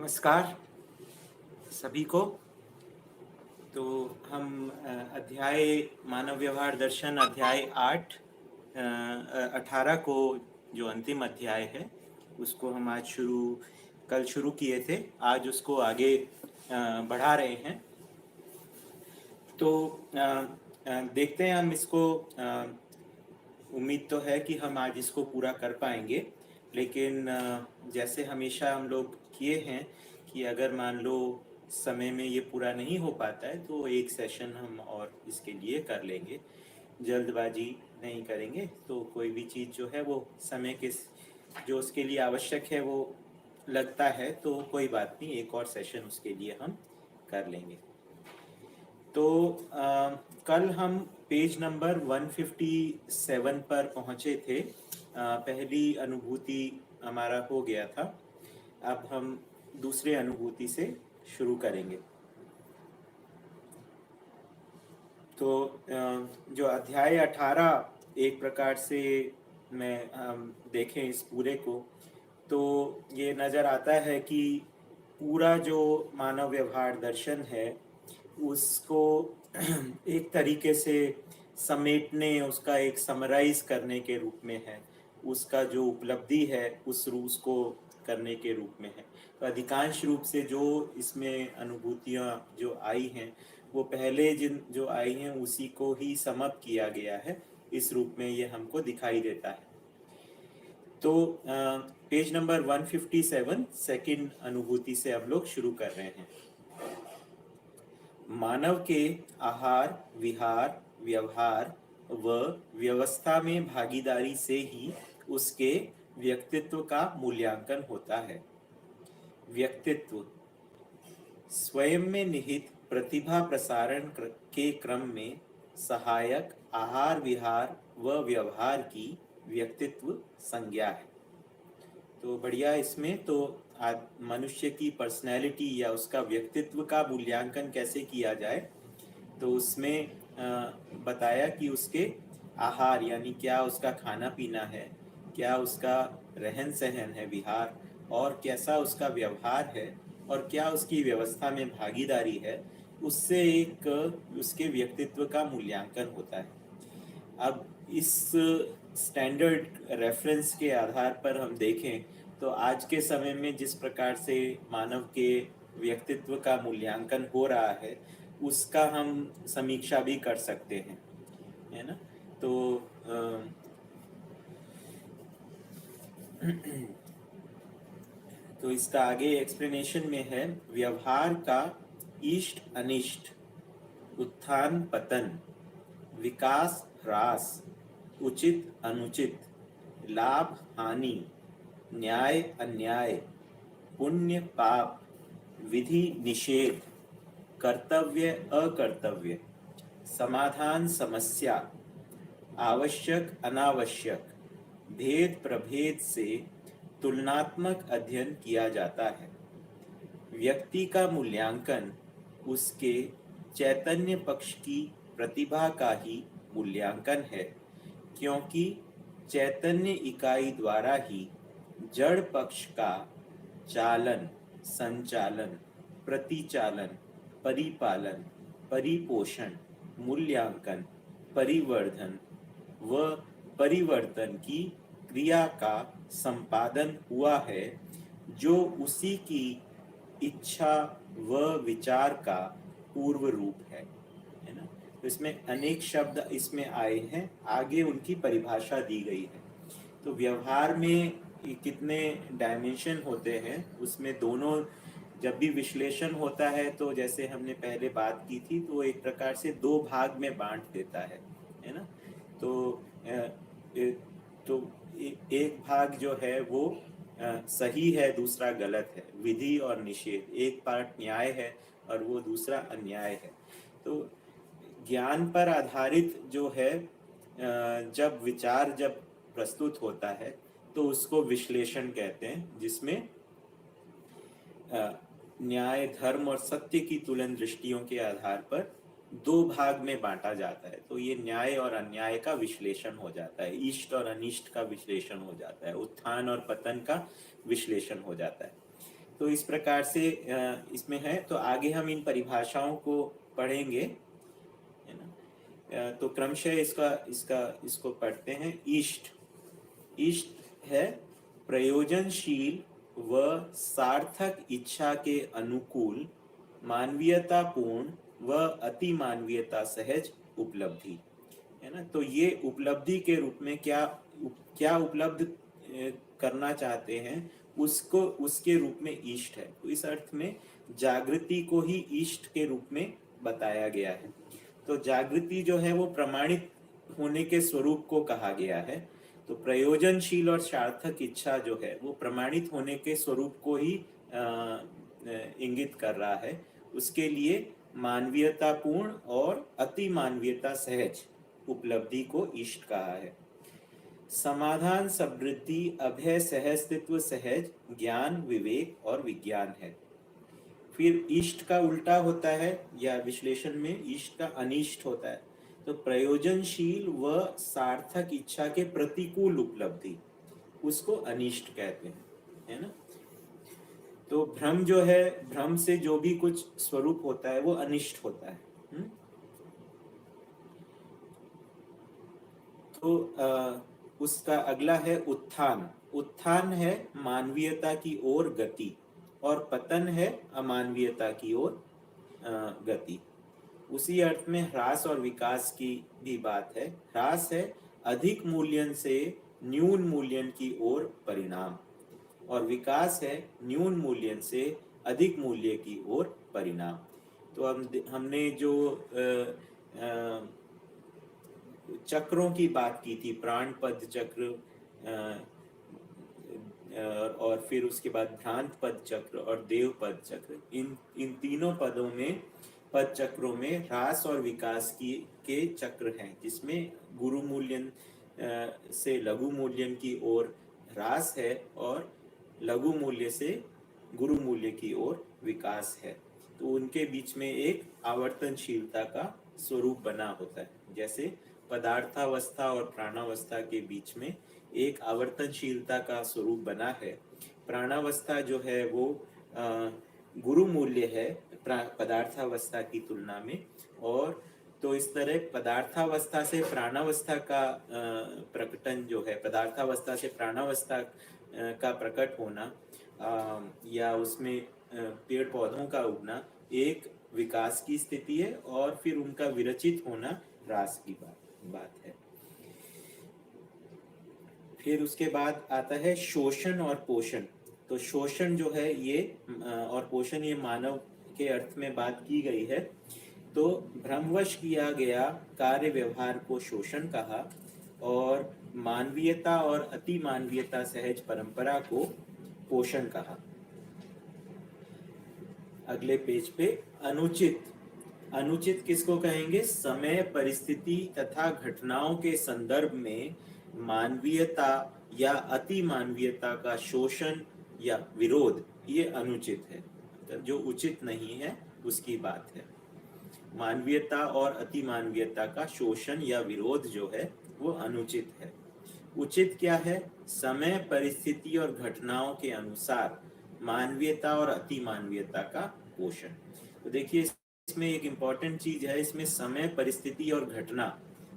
नमस्कार सभी को। तो हम अध्याय मानव व्यवहार दर्शन अध्याय 18 को, जो अंतिम अध्याय है, उसको हम आज कल शुरू किए थे। आज उसको आगे बढ़ा रहे हैं। तो देखते हैं हम इसको। उम्मीद तो है कि हम आज इसको पूरा कर पाएंगे, लेकिन जैसे हमेशा हम लोग किए हैं कि अगर मान लो समय में ये पूरा नहीं हो पाता है तो एक सेशन हम और इसके लिए कर लेंगे। जल्दबाजी नहीं करेंगे। तो कोई भी चीज़ जो है वो समय के जो उसके लिए आवश्यक है वो लगता है तो कोई बात नहीं, एक और सेशन उसके लिए हम कर लेंगे। तो कल हम पेज नंबर 157 पर पहुँचे थे। पहली अनुभूति हमारा हो गया था। अब हम दूसरे अनुभूति से शुरू करेंगे। तो जो अध्याय 18 एक प्रकार से हम देखें इस पूरे को, तो ये नज़र आता है कि पूरा जो मानव व्यवहार दर्शन है उसको एक तरीके से समेटने, उसका एक समराइज करने के रूप में है, उसका जो उपलब्धि है उस रूस को करने के रूप में है। तो अधिकांश रूप से जो इसमें अनुभूतियाँ जो आई हैं वो पहले जो आई हैं उसी को ही समअप किया गया है, इस रूप में ये हमको दिखाई देता है। तो पेज नंबर 157 सेकंड अनुभूति से हम लोग शुरू कर रहे हैं। मानव के आहार, विहार, व्यवहार व व्यवस्था में भागीदारी से ही उसके व्यक्तित्व का मूल्यांकन होता है। व्यक्तित्व स्वयं में निहित प्रतिभा प्रसारण के क्रम में सहायक आहार, विहार व व्यवहार की व्यक्तित्व संज्ञा है। तो बढ़िया। इसमें तो मनुष्य की पर्सनैलिटी या उसका व्यक्तित्व का मूल्यांकन कैसे किया जाए, तो उसमें बताया कि उसके आहार यानी क्या उसका खाना पीना है, क्या उसका रहन सहन है, विहार, और कैसा उसका व्यवहार है, और क्या उसकी व्यवस्था में भागीदारी है, उससे एक उसके व्यक्तित्व का मूल्यांकन होता है। अब इस स्टैंडर्ड रेफरेंस के आधार पर हम देखें तो आज के समय में जिस प्रकार से मानव के व्यक्तित्व का मूल्यांकन हो रहा है उसका हम समीक्षा भी कर सकते हैं, है ना। तो इसका आगे एक्सप्लेनेशन में है, व्यवहार का इष्ट अनिष्ट, उत्थान पतन, विकास ह्रास, उचित अनुचित, लाभ हानि, न्याय अन्याय, पुण्य पाप, विधि निषेध, कर्तव्य अकर्तव्य, समाधान समस्या, आवश्यक अनावश्यक, भेद प्रभेद से तुलनात्मक अध्ययन किया जाता है। व्यक्ति का मूल्यांकन उसके चैतन्य पक्ष की प्रतिभा का ही मूल्यांकन है, क्योंकि चैतन्य इकाई द्वारा ही जड़ पक्ष का चालन, संचालन, प्रतिचालन, परिपालन, परिपोषण, मूल्यांकन, परिवर्धन व परिवर्तन की क्रिया का संपादन हुआ है, जो उसी की इच्छा व विचार का पूर्व रूप है ना। तो इसमें अनेक शब्द इसमें आए हैं, आगे उनकी परिभाषा दी गई है। तो व्यवहार में कितने डायमेंशन होते हैं, उसमें दोनों जब भी विश्लेषण होता है तो जैसे हमने पहले बात की थी तो एक प्रकार से दो भाग में बांट देता है ना। तो तो एक भाग जो है वो सही है, दूसरा गलत है, विधि और निषेध। एक पार्ट न्याय है और वो दूसरा अन्याय है। तो ज्ञान पर आधारित जो है जब विचार जब प्रस्तुत होता है तो उसको विश्लेषण कहते हैं, जिसमें न्याय, धर्म और सत्य की तुलन दृष्टियों के आधार पर दो भाग में बांटा जाता है। तो ये न्याय और अन्याय का विश्लेषण हो जाता है, इष्ट और अनिष्ट का विश्लेषण हो जाता है, उत्थान और पतन का विश्लेषण हो जाता है। तो इस प्रकार से इसमें है। तो आगे हम इन परिभाषाओं को पढ़ेंगे, है ना। तो क्रमशः इसको पढ़ते हैं। इष्ट, इष्ट है प्रयोजनशील व सार्थक इच्छा के अनुकूल मानवीयतापूर्ण व अति मानवीयता सहज उपलब्धि, है ना। तो ये उपलब्धि के रूप में क्या क्या उपलब्ध करना चाहते हैं उसको, उसके रूप में इष्ट है। तो इस अर्थ में जागृति को ही इष्ट के रूप में बताया गया है। तो जागृति जो है वो प्रमाणित होने के स्वरूप को कहा गया है। तो प्रयोजनशील और सार्थक इच्छा जो है वो प्रमाणित होने के स्वरूप को ही इंगित कर रहा है। उसके लिए मानवीयतापूर्ण और अति मानवीयता सहज उपलब्धि को इष्ट कहा है। समाधान, समृद्धि, अभय, सहस्तित्व, सहज, ज्ञान, विवेक और विज्ञान है। फिर इष्ट का उल्टा होता है, या विश्लेषण में इष्ट का अनिष्ट होता है। तो प्रयोजनशील व सार्थक इच्छा के प्रतिकूल उपलब्धि, उसको अनिष्ट कहते हैं, है ना। तो भ्रम जो है, भ्रम से जो भी कुछ स्वरूप होता है वो अनिष्ट होता है। तो उसका अगला है उत्थान। उत्थान है मानवीयता की ओर गति, और पतन है अमानवीयता की ओर गति। उसी अर्थ में ह्रास और विकास की भी बात है। ह्रास है अधिक मूल्यन से न्यून मूल्यन की ओर परिणाम, और विकास है न्यून मूल्यन से अधिक मूल्य की ओर परिणाम। तो हमने जो चक्रों की बात की थी, प्राण पद चक्र, और फिर उसके बाद भ्रांत पद चक्र और देव पद चक्र, इन तीनों पदों में, पद चक्रों में ह्रास और विकास के चक्र हैं, जिसमें गुरु मूल्यन से लघु मूल्यन की ओर ह्रास है, और लघु मूल्य से गुरु मूल्य की ओर विकास है। तो उनके बीच में एक आवर्तनशीलता का स्वरूप बना होता है। जैसे पदार्थावस्था और प्राणावस्था के बीच में एक आवर्तनशीलता का स्वरूप बना है। प्राणावस्था जो है वो गुरु मूल्य है पदार्थावस्था की तुलना में, और तो इस तरह पदार्थावस्था से प्राणावस्था का प्रकटन जो है, पदार्थावस्था से प्राणावस्था का प्रकट होना, या उसमें पेड़ पौधों का उगना एक विकास की स्थिति है, और फिर उनका विरचित होना ह्रास की बात है। फिर उसके बाद आता है शोषण और पोषण। तो शोषण जो है ये और पोषण, ये मानव के अर्थ में बात की गई है। तो भ्रमवश किया गया कार्य व्यवहार को शोषण कहा, और मानवीयता और अति मानवीयता सहज परंपरा को पोषण कहा। अगले पेज पे अनुचित। अनुचित किसको कहेंगे? समय, परिस्थिति तथा घटनाओं के संदर्भ में मानवीयता या अति मानवीयता का शोषण या विरोध, ये अनुचित है। जो उचित नहीं है उसकी बात है। मानवीयता और अति मानवीयता का शोषण या विरोध जो है वो अनुचित है। उचित क्या है? समय, परिस्थिति और घटनाओं के अनुसार मानवीयता और अति मानवीयता का पोषण। तो देखिए इसमें एक इम्पॉर्टेंट चीज है, इसमें समय, परिस्थिति और घटना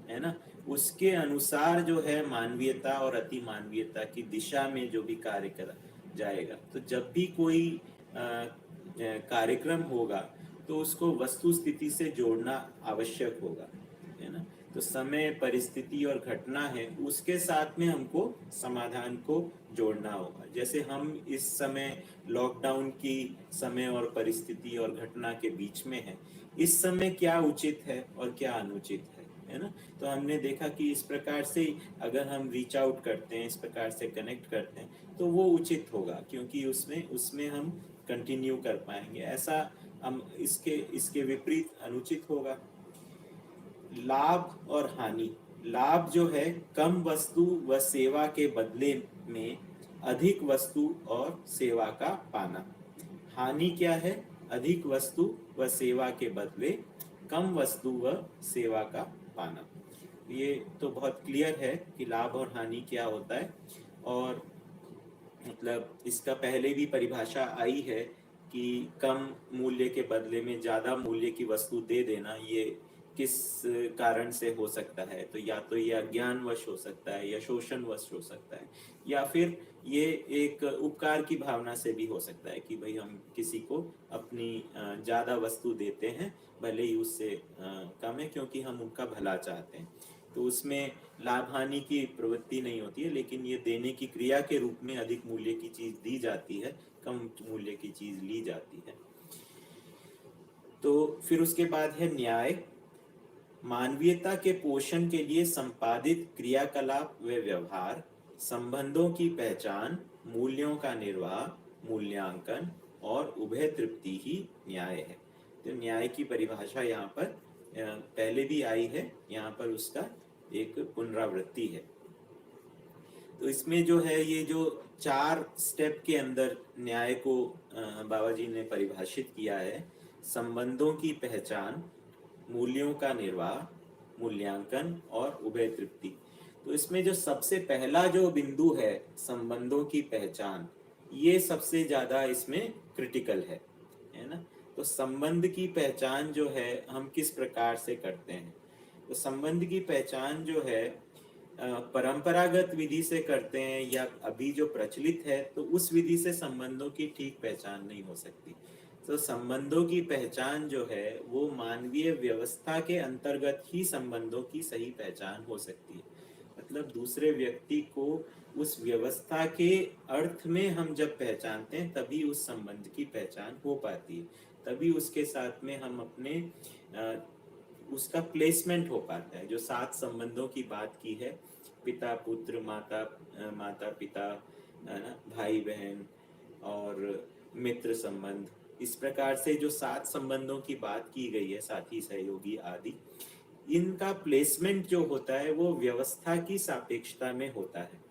है ना, उसके अनुसार जो है मानवीयता और अति मानवीयता की दिशा में जो भी कार्य करा जाएगा। तो जब भी कोई कार्यक्रम होगा तो उसको वस्तु स्थिति से जोड़ना आवश्यक होगा, है ना। तो समय, परिस्थिति और घटना है, उसके साथ में हमको समाधान को जोड़ना होगा। जैसे हम इस समय लॉकडाउन की समय और परिस्थिति और घटना के बीच में है, इस समय क्या उचित है और क्या अनुचित है ना। तो हमने देखा कि इस प्रकार से अगर हम रीच आउट करते हैं, इस प्रकार से कनेक्ट करते हैं, तो वो उचित होगा, क्योंकि उसमें हम कंटिन्यू कर पाएंगे। ऐसा हम इसके विपरीत अनुचित होगा। लाभ और हानि। लाभ जो है कम वस्तु व सेवा के बदले में अधिक वस्तु और सेवा का पाना। हानि क्या है? अधिक वस्तु व सेवा के बदले कम वस्तु व सेवा का पाना। ये तो बहुत क्लियर है कि लाभ और हानि क्या होता है। और मतलब इसका पहले भी परिभाषा आई है कि कम मूल्य के बदले में ज़्यादा मूल्य की वस्तु दे देना, ये किस कारण से हो सकता है। तो या तो ये अज्ञानवश हो सकता है, या शोषणवश हो सकता है, या फिर ये एक उपकार की भावना से भी हो सकता है कि भाई हम किसी को अपनी ज़्यादा वस्तु देते हैं, भले ही उससे कम है, क्योंकि हम उनका भला चाहते हैं। तो उसमें लाभ हानि की प्रवृत्ति नहीं होती है, लेकिन ये देने की क्रिया के रूप में अधिक मूल्य की चीज दी जाती है, कम मूल्य की चीज ली जाती है। तो फिर उसके बाद है न्याय। मानवीयता के पोषण के लिए संपादित क्रियाकलाप व व्यवहार, संबंधों की पहचान, मूल्यों का निर्वाह, मूल्यांकन और उभय तृप्ति ही न्याय है। तो न्याय की परिभाषा यहाँ पर पहले भी आई है, यहाँ पर उसका एक पुनरावृत्ति है। तो इसमें जो है, ये जो 4 स्टेप के अंदर न्याय को बाबा जी ने परिभाषित किया है: संबंधों की पहचान, मूल्यों का निर्वाह, मूल्यांकन और उभय तृप्ति। तो इसमें जो सबसे पहला जो बिंदु है, संबंधों की पहचान, ये सबसे ज्यादा इसमें क्रिटिकल है ना। तो संबंध की पहचान जो है हम किस प्रकार से करते हैं? तो संबंध की पहचान जो है परंपरागत विधि से करते हैं, या अभी जो प्रचलित है, तो उस विधि से संबंधों की ठीक पहचान नहीं हो सकती। तो संबंधों की पहचान जो है वो मानवीय व्यवस्था के अंतर्गत ही संबंधों की सही पहचान हो सकती है। मतलब दूसरे व्यक्ति को उस व्यवस्था के अर्थ में हम जब पहचानते हैं, तभी उस संबंध की पहचान हो पाती है, तभी उसके साथ में हम अपने उसका प्लेसमेंट हो पाता है। जो 7 संबंधों की बात की है, पिता पुत्र, माता पिता, है ना, भाई बहन और मित्र संबंध, इस प्रकार से जो 7 संबंधों की बात की गई है, साथी सहयोगी आदि, इनका प्लेसमेंट जो होता है वो व्यवस्था की सापेक्षता में होता है।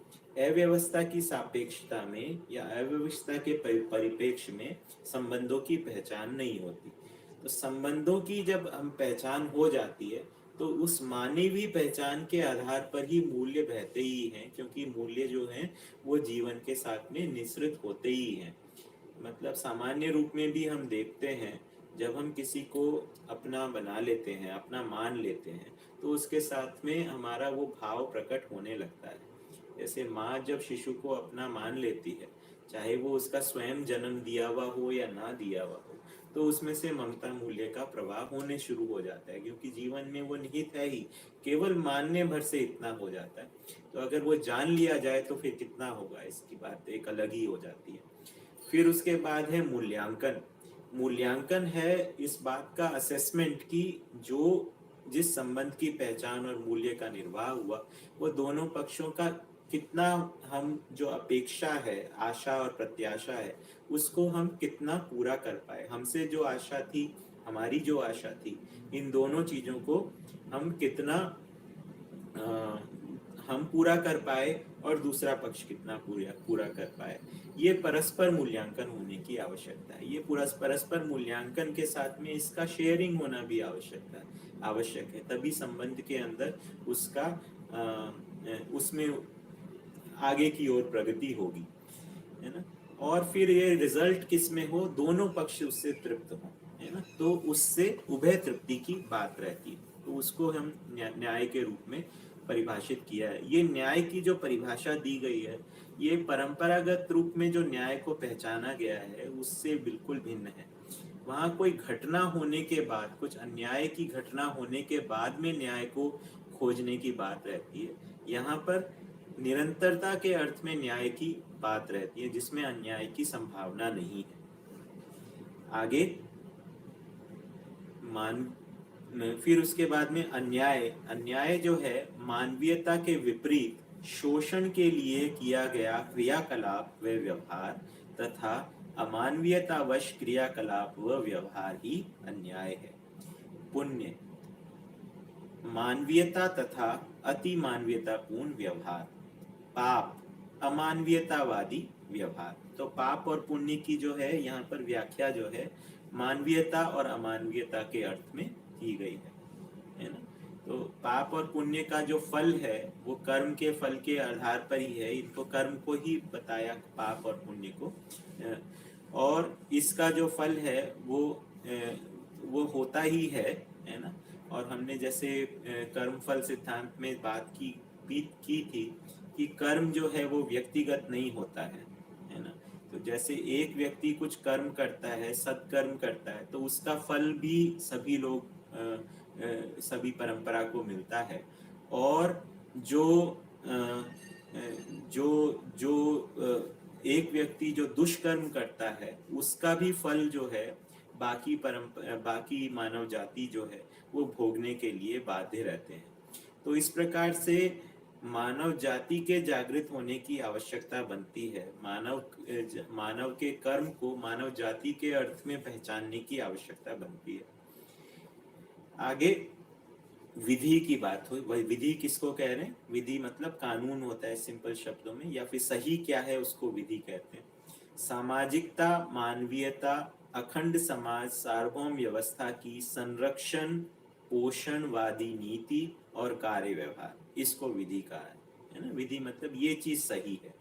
अव्यवस्था की सापेक्षता में या अव्यवस्था के परिप्रेक्ष्य में संबंधों की पहचान नहीं होती। तो संबंधों की जब हम पहचान हो जाती है, तो उस मानवीय पहचान के आधार पर ही मूल्य बहते ही हैं, क्योंकि मूल्य जो हैं वो जीवन के साथ में निश्रित होते ही हैं। मतलब सामान्य रूप में भी हम देखते हैं, जब हम किसी को अपना बना लेते हैं, अपना मान लेते हैं, तो उसके साथ में हमारा वो भाव प्रकट होने लगता है। जैसे माँ जब शिशु को अपना मान लेती है, चाहे वो उसका स्वयं जन्म दिया हुआ हो या ना दिया हुआ हो, तो उसमें से ममता मूल्य का प्रवाह होने शुरू हो जाता है, क्योंकि जीवन में वो निहित है ही। केवल मानने भर से इतना हो जाता है। तो अगर वो जान लिया जाए तो फिर कितना होगा, इसकी बात एक अलग ही हो जाती है। फिर उसके बाद है मूल्यांकन। मूल्यांकन है इस बात का असेसमेंट कि जो जिस संबंध की पहचान और मूल्य का निर्वाह हुआ, वो दोनों पक्षों का कितना, हम जो अपेक्षा है, आशा और प्रत्याशा है, उसको हम कितना पूरा कर पाए। हमसे जो आशा थी, हमारी जो आशा थी, इन दोनों चीजों को हम कितना हम पूरा कर पाए, और दूसरा पक्ष कितना पूरा पूरा कर पाए। ये परस्पर मूल्यांकन होने की आवश्यकता है। ये पूरा परस्पर मूल्यांकन के साथ में इसका शेयरिंग होना भी आवश्यक है, तभी संबंध के अंदर उसका उसमें आगे की ओर प्रगति होगी, है ना। और फिर ये रिजल्ट किस में हो, दोनों पक्ष उससे तृप्त हो, है ना, तो उससे उभय तृप्ति की बात रहती है। तो उसको हम न्याय के रूप में परिभाषित किया है। ये न्याय की जो परिभाषा दी गई है, ये परंपरागत रूप में जो न्याय को पहचाना गया है उससे बिल्कुल भिन्न है। वहाँ कोई घटना होने के बाद, कुछ अन्याय की घटना होने के बाद में न्याय को खोजने की बात रहती है। यहाँ पर निरंतरता के अर्थ में न्याय की बात रहती है, जिसमें अन्याय की संभावना नहीं है। आगे मान फिर उसके बाद में अन्याय। अन्याय जो है मानवीयता के विपरीत शोषण के लिए किया गया क्रियाकलाप व व्यवहार, तथा अमानवीयतावश क्रियाकलाप व व्यवहार ही अन्याय है। पुण्य, मानवीयता तथा अति मानवीयतापूर्ण व्यवहार। पाप, अमानवीयतावादी व्यवहार। तो पाप और पुण्य की जो है यहाँ पर व्याख्या जो है मानवीयता और अमानवीयता के अर्थ में की गई है ना। तो पाप और पुण्य का जो फल है वो कर्म के फल के आधार पर ही है, इनको कर्म को ही बताया, पाप और पुण्य को। और इसका जो फल है वो होता ही है ना। और हमने जैसे कर्म फल सिद्धांत में बात की थी कि कर्म जो है वो व्यक्तिगत नहीं होता है ना। तो जैसे एक व्यक्ति कुछ कर्म करता है, सत्कर्म करता है, तो उसका फल भी सभी लोग सभी परंपरा को मिलता है। और जो जो जो एक व्यक्ति जो दुष्कर्म करता है उसका भी फल जो है बाकी मानव जाति जो है वो भोगने के लिए बाध्य रहते हैं। तो इस प्रकार से मानव जाति के जागृत होने की आवश्यकता बनती है। मानव के कर्म को मानव जाति के अर्थ में पहचानने की आवश्यकता बनती है। आगे विधि की बात हुई। वही विधि किसको कह रहे हैं? विधि मतलब कानून होता है सिंपल शब्दों में, या फिर सही क्या है उसको विधि कहते हैं। सामाजिकता, मानवीयता, अखंड समाज, सार्वभौम व्यवस्था की संरक्षण, पोषणवादी नीति और कार्य व्यवहार, इसको विधि कहा है ना। विधि मतलब ये चीज सही है।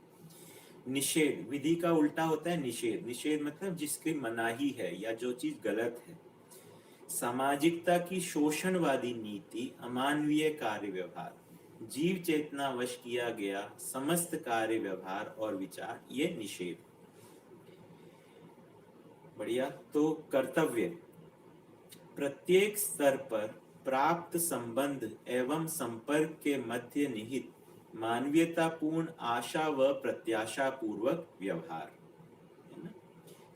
निषेध, विधि का उल्टा होता है निषेध। निषेध मतलब जिसकी मनाही है या जो चीज गलत है। सामाजिकता की शोषणवादी नीति, अमानवीय कार्य व्यवहार, जीव चेतना वश किया गया समस्त कार्य व्यवहार और विचार, ये निषेध। बढ़िया। तो कर्तव्य, प्रत्येक स्तर पर प्राप्त संबंध एवं संपर्क के मध्य निहित मानवीयतापूर्ण आशा व प्रत्याशा पूर्वक व्यवहार, है ना।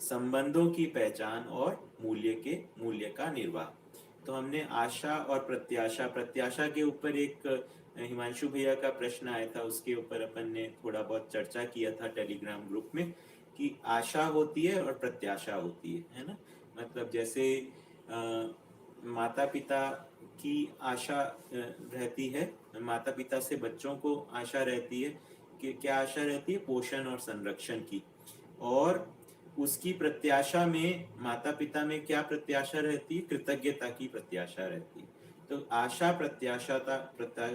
संबंधों की पहचान और मूल्य का निर्वाह। तो हमने आशा और प्रत्याशा के ऊपर एक हिमांशु भैया का प्रश्न आया था, उसके ऊपर अपन ने थोड़ा बहुत चर्चा किया था टेलीग्राम ग्रुप में, कि आशा होती है और प्रत्याशा होती है ना। मतलब जैसे माता पिता की आशा रहती है, माता पिता से बच्चों को आशा रहती है कि क्या आशा रहती है? पोषण और संरक्षण की। और उसकी प्रत्याशा में, माता पिता में क्या प्रत्याशा रहती है? कृतज्ञता की प्रत्याशा रहती है। तो आशा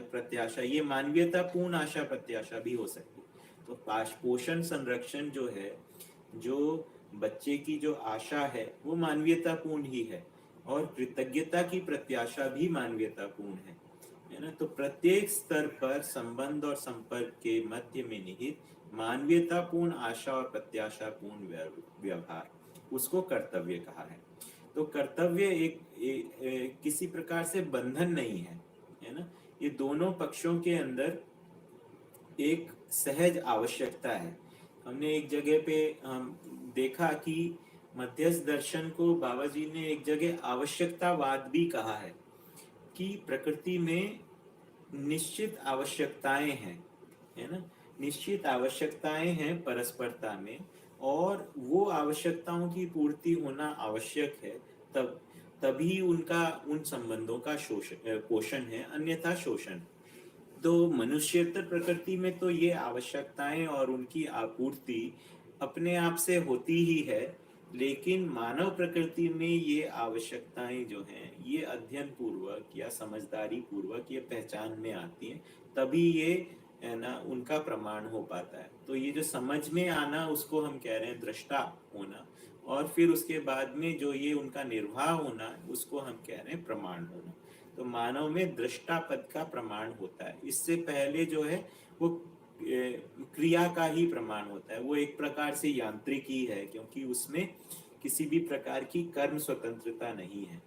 प्रत्याशा ये मानवीयतापूर्ण आशा प्रत्याशा भी हो सकती है। तो पोषण संरक्षण जो है, जो बच्चे की जो आशा है वो मानवीयतापूर्ण ही है, और कृतज्ञता की प्रत्याशा भी मानवीयतापूर्ण है ना। तो प्रत्येक स्तर पर संबंध और संपर्क के मध्य में निहित मानवीयतापूर्ण आशा और प्रत्याशापूर्ण व्यवहार, उसको कर्तव्य कहा है। तो कर्तव्य किसी प्रकार से बंधन नहीं है ना। ये दोनों पक्षों के अंदर एक सहज आवश्यकता है। हमने एक जगह पे देखा कि मध्यस्थ दर्शन को बाबा जी ने एक जगह आवश्यकतावाद भी कहा है, कि प्रकृति में निश्चित आवश्यकताएं हैं, है ना। निश्चित आवश्यकताएं हैं परस्परता में, और वो आवश्यकताओं की पूर्ति होना आवश्यक है, तभी उन संबंधों का पोषण है, अन्यथा शोषण। तो मनुष्यतर प्रकृति में तो ये आवश्यकताएं और उनकी आपूर्ति अपने आप से होती ही है, लेकिन मानव प्रकृति में ये आवश्यकताएं जो हैं ये अध्ययन पूर्वक या समझदारी पूर्वक ये पहचान में आती हैं, तभी ये है ना उनका प्रमाण हो पाता है। तो ये जो समझ में आना, उसको हम कह रहे हैं दृष्टा होना, और फिर उसके बाद में जो ये उनका निर्वाह होना, उसको हम कह रहे हैं प्रमाण होना। तो मानव में दृष्टा पद का प्रमाण होता है। इससे पहले जो है वो क्रिया का ही प्रमाण होता है। वो एक प्रकार से यांत्रिक ही है, क्योंकि उसमें किसी भी प्रकार की कर्म स्वतंत्रता नहीं है।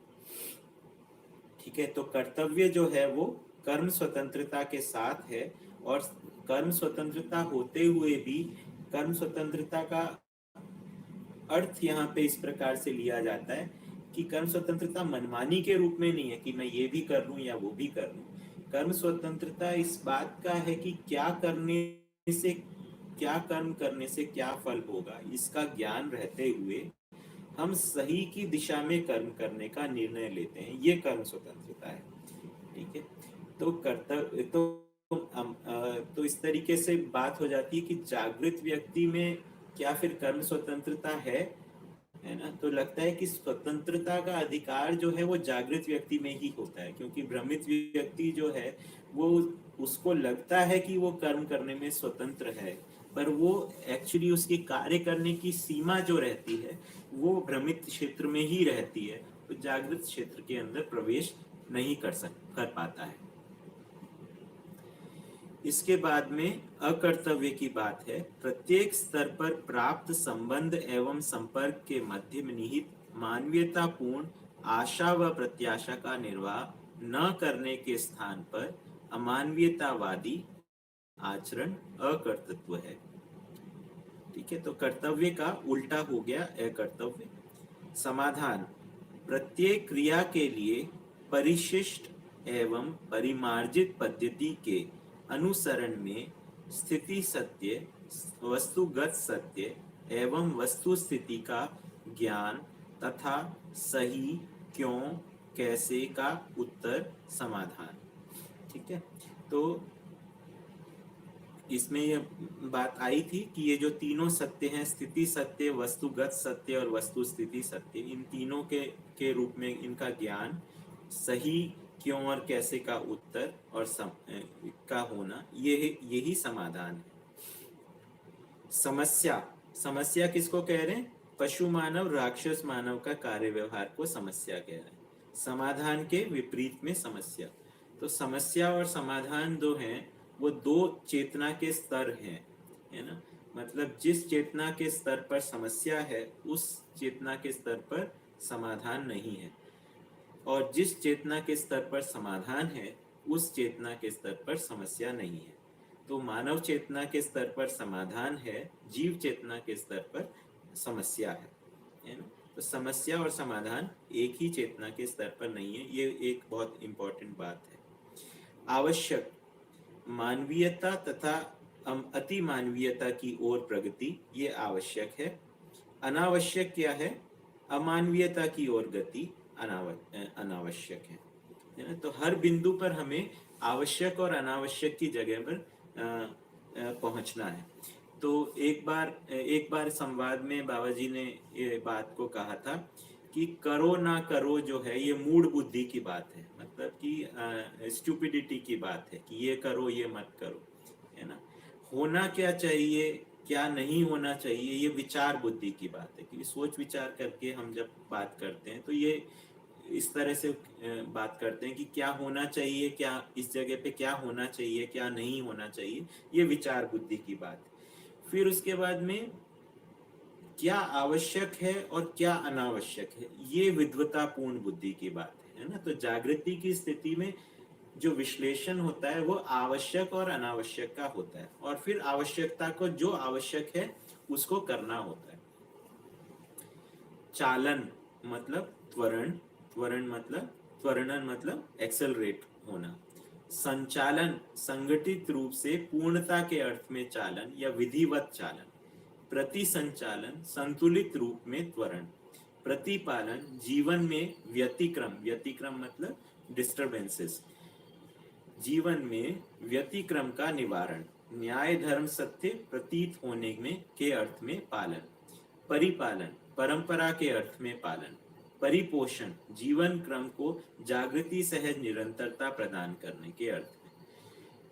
ठीक है। तो कर्तव्य जो है वो कर्म स्वतंत्रता के साथ है, और कर्म स्वतंत्रता होते हुए भी कर्म स्वतंत्रता का अर्थ यहाँ पे इस प्रकार से लिया जाता है कि कर्म स्वतंत्रता मनमानी के रूप में नहीं है कि मैं ये भी कर लूं या वो भी कर लूं। कर्म स्वतंत्रता इस बात का है कि क्या कर्म करने से क्या फल होगा, इसका ज्ञान रहते हुए हम सही की दिशा में कर्म करने का निर्णय लेते हैं, ये कर्म स्वतंत्रता है। ठीक है। तो कर्तव्य तो इस तरीके से बात हो जाती है कि जागृत व्यक्ति में क्या फिर कर्म स्वतंत्रता है है ना। तो लगता है कि स्वतंत्रता का अधिकार जो है वो जागृत व्यक्ति में ही होता है, क्योंकि भ्रमित व्यक्ति जो है वो, उसको लगता है कि वो कर्म करने में स्वतंत्र है, पर वो एक्चुअली उसकी कार्य करने की सीमा जो रहती है वो भ्रमित क्षेत्र में ही रहती है, तो जागृत क्षेत्र के अंदर प्रवेश नहीं कर पाता है। इसके बाद में अकर्तव्य की बात है। प्रत्येक स्तर पर प्राप्त संबंध एवं संपर्क के मध्य में निहित मानवीयतापूर्ण आशा व प्रत्याशा का निर्वाह न करने के स्थान पर अमानवीयतावादी आचरण अकर्तव्य है। ठीक है, तो कर्तव्य का उल्टा हो गया अकर्तव्य। समाधान: प्रत्येक क्रिया के लिए परिशिष्ट एवं परिमार्जित पद्धति के अनुसरण में स्थिति सत्य, वस्तुगत सत्य एवं वस्तु स्थिति का ज्ञान तथा सही, क्यों, कैसे का उत्तर समाधान। ठीक है, तो इसमें ये बात आई थी कि ये जो तीनों सत्य हैं, स्थिति सत्य, वस्तुगत सत्य और वस्तु स्थिति सत्य, इन तीनों के रूप में इनका ज्ञान, सही, क्यों और कैसे का उत्तर और का होना, यही समाधान है। समस्या: समस्या किसको कह रहे हैं? पशु मानव राक्षस मानव का कार्य व्यवहार को समस्या कह रहे हैं। समाधान के विपरीत में समस्या। तो समस्या और समाधान दो हैं, वो दो चेतना के स्तर हैं, है ना। मतलब जिस चेतना के स्तर पर समस्या है उस चेतना के स्तर पर समाधान नहीं है, और जिस चेतना के स्तर पर समाधान है उस चेतना के स्तर पर समस्या नहीं है। तो मानव चेतना के स्तर पर समाधान है, जीव चेतना के स्तर पर समस्या है ना। तो समस्या और समाधान एक ही चेतना के स्तर पर नहीं है, ये एक बहुत इंपॉर्टेंट बात है। आवश्यक: मानवीयता तथा अति मानवीयता की ओर प्रगति, ये आवश्यक है। अनावश्यक क्या है? अमानवीयता की ओर गति अनावश्यक है ना। तो हर बिंदु पर हमें आवश्यक और अनावश्यक की जगह पर पहुंचना है। तो एक बार संवाद में बाबा जी ने ये बात को कहा था कि करो ना करो जो है ये मूढ़ बुद्धि की बात है, मतलब कि स्टूपिडिटी की बात है कि ये करो ये मत करो, है ना। होना क्या चाहिए क्या नहीं होना चाहिए ये विचार बुद्धि की बात है, कि सोच विचार करके हम जब बात करते हैं तो ये इस तरह से बात करते हैं कि क्या होना चाहिए, क्या इस जगह पे क्या होना चाहिए क्या नहीं होना चाहिए, ये विचार बुद्धि की बात है। फिर उसके बाद में क्या आवश्यक है और क्या अनावश्यक है, ये विद्वतापूर्ण बुद्धि की बात है ना। तो जागृति की स्थिति में जो विश्लेषण होता है वो आवश्यक और अनावश्यक का होता है, और फिर आवश्यकता को जो आवश्यक है उसको करना होता है। चालन मतलब त्वरण, त्वरण मतलब त्वरणन मतलब एक्सेलरेट होना। संचालन संगठित रूप से पूर्णता के अर्थ में चालन या विधिवत चालन। प्रतिसंचालन संतुलित रूप में त्वरण। प्रतिपालन जीवन में व्यतिक्रम, व्यतिक्रम मतलब डिस्टरबेंसेस, जीवन में व्यतिक्रम का निवारण। न्याय धर्म सत्य प्रतीत होने में के अर्थ में पालन। परिपालन परंपरा के अर्थ में पालन। परिपोषण जीवन क्रम को जागृति सहज निरंतरता प्रदान करने के अर्थ में।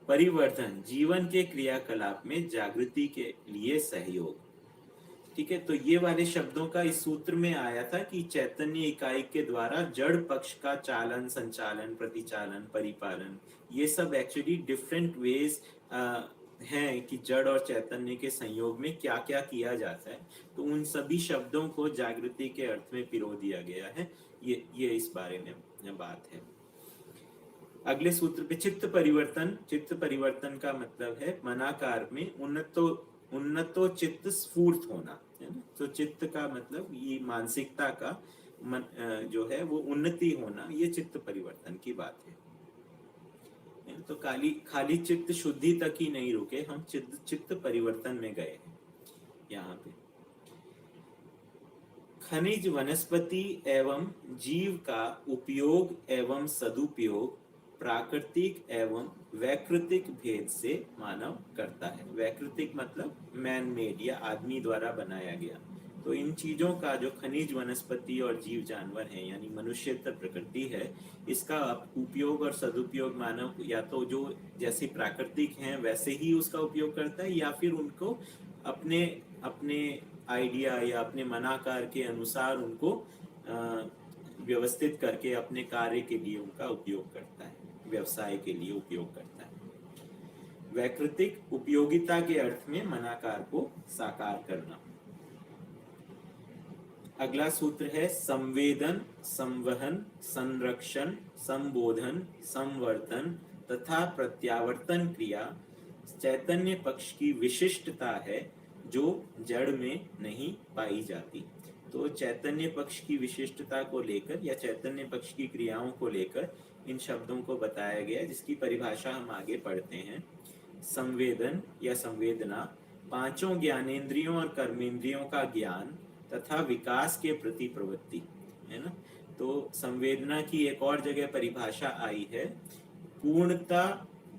परिवर्तन जीवन के क्रियाकलाप में जागृति के लिए सहयोग। ठीक है, तो ये वाले शब्दों का इस सूत्र में आया था कि चैतन्य इकाई के द्वारा जड़ पक्ष का चालन, संचालन, प्रतिचालन, परिपालन, ये सब एक्चुअली डिफरेंट वेज हैं कि जड़ और चैतन्य के संयोग में क्या क्या किया जाता है। तो उन सभी शब्दों को जागृति के अर्थ में पिरो दिया गया है। ये इस बारे में बात है। अगले सूत्र पे चित्त परिवर्तन। चित्त परिवर्तन का मतलब है मनाकार में उन्नतो चित्त स्फूर्त होना, है ना। तो चित्त का मतलब ये मानसिकता का जो है वो उन्नति होना, ये चित्त परिवर्तन की बात है। तो खाली चित्त शुद्धि तक ही नहीं रुके, हम चित्त परिवर्तन में गए हैं यहाँ पे। खनिज वनस्पति एवं जीव का उपयोग एवं सदुपयोग प्राकृतिक एवं वैकृतिक भेद से मानव करता है। वैकृतिक मतलब मैन मेड या आदमी द्वारा बनाया गया, तो इन चीजों का जो खनिज, वनस्पति और जीव जानवर हैं, यानी मनुष्यतर प्रकृति है, इसका उपयोग और सदुपयोग मानव या तो जो जैसी प्राकृतिक हैं वैसे ही उसका उपयोग करता है, या फिर उनको अपने अपने आइडिया या अपने मनाकार के अनुसार उनको व्यवस्थित करके अपने कार्य के लिए उनका उपयोग करता है, व्यवसाय के लिए उपयोग करता है। वैकृतिक उपयोगिता के अर्थ में मनाकार को साकार करना। अगला सूत्र है संवेदन, संवहन, संरक्षण, संबोधन, संवर्धन तथा प्रत्यावर्तन क्रिया चैतन्य पक्ष की विशिष्टता है जो जड़ में नहीं पाई जाती। तो चैतन्य पक्ष की विशिष्टता को लेकर या चैतन्य पक्ष की क्रियाओं को लेकर इन शब्दों को बताया गया, जिसकी परिभाषा हम आगे पढ़ते हैं। संवेदन या संवेदना पांचों ज्ञानेंद्रियों और कर्मेंद्रियों का ज्ञान तथा विकास के प्रति प्रवृत्ति है ना। तो संवेदना की एक और जगह परिभाषा आई है पूर्णता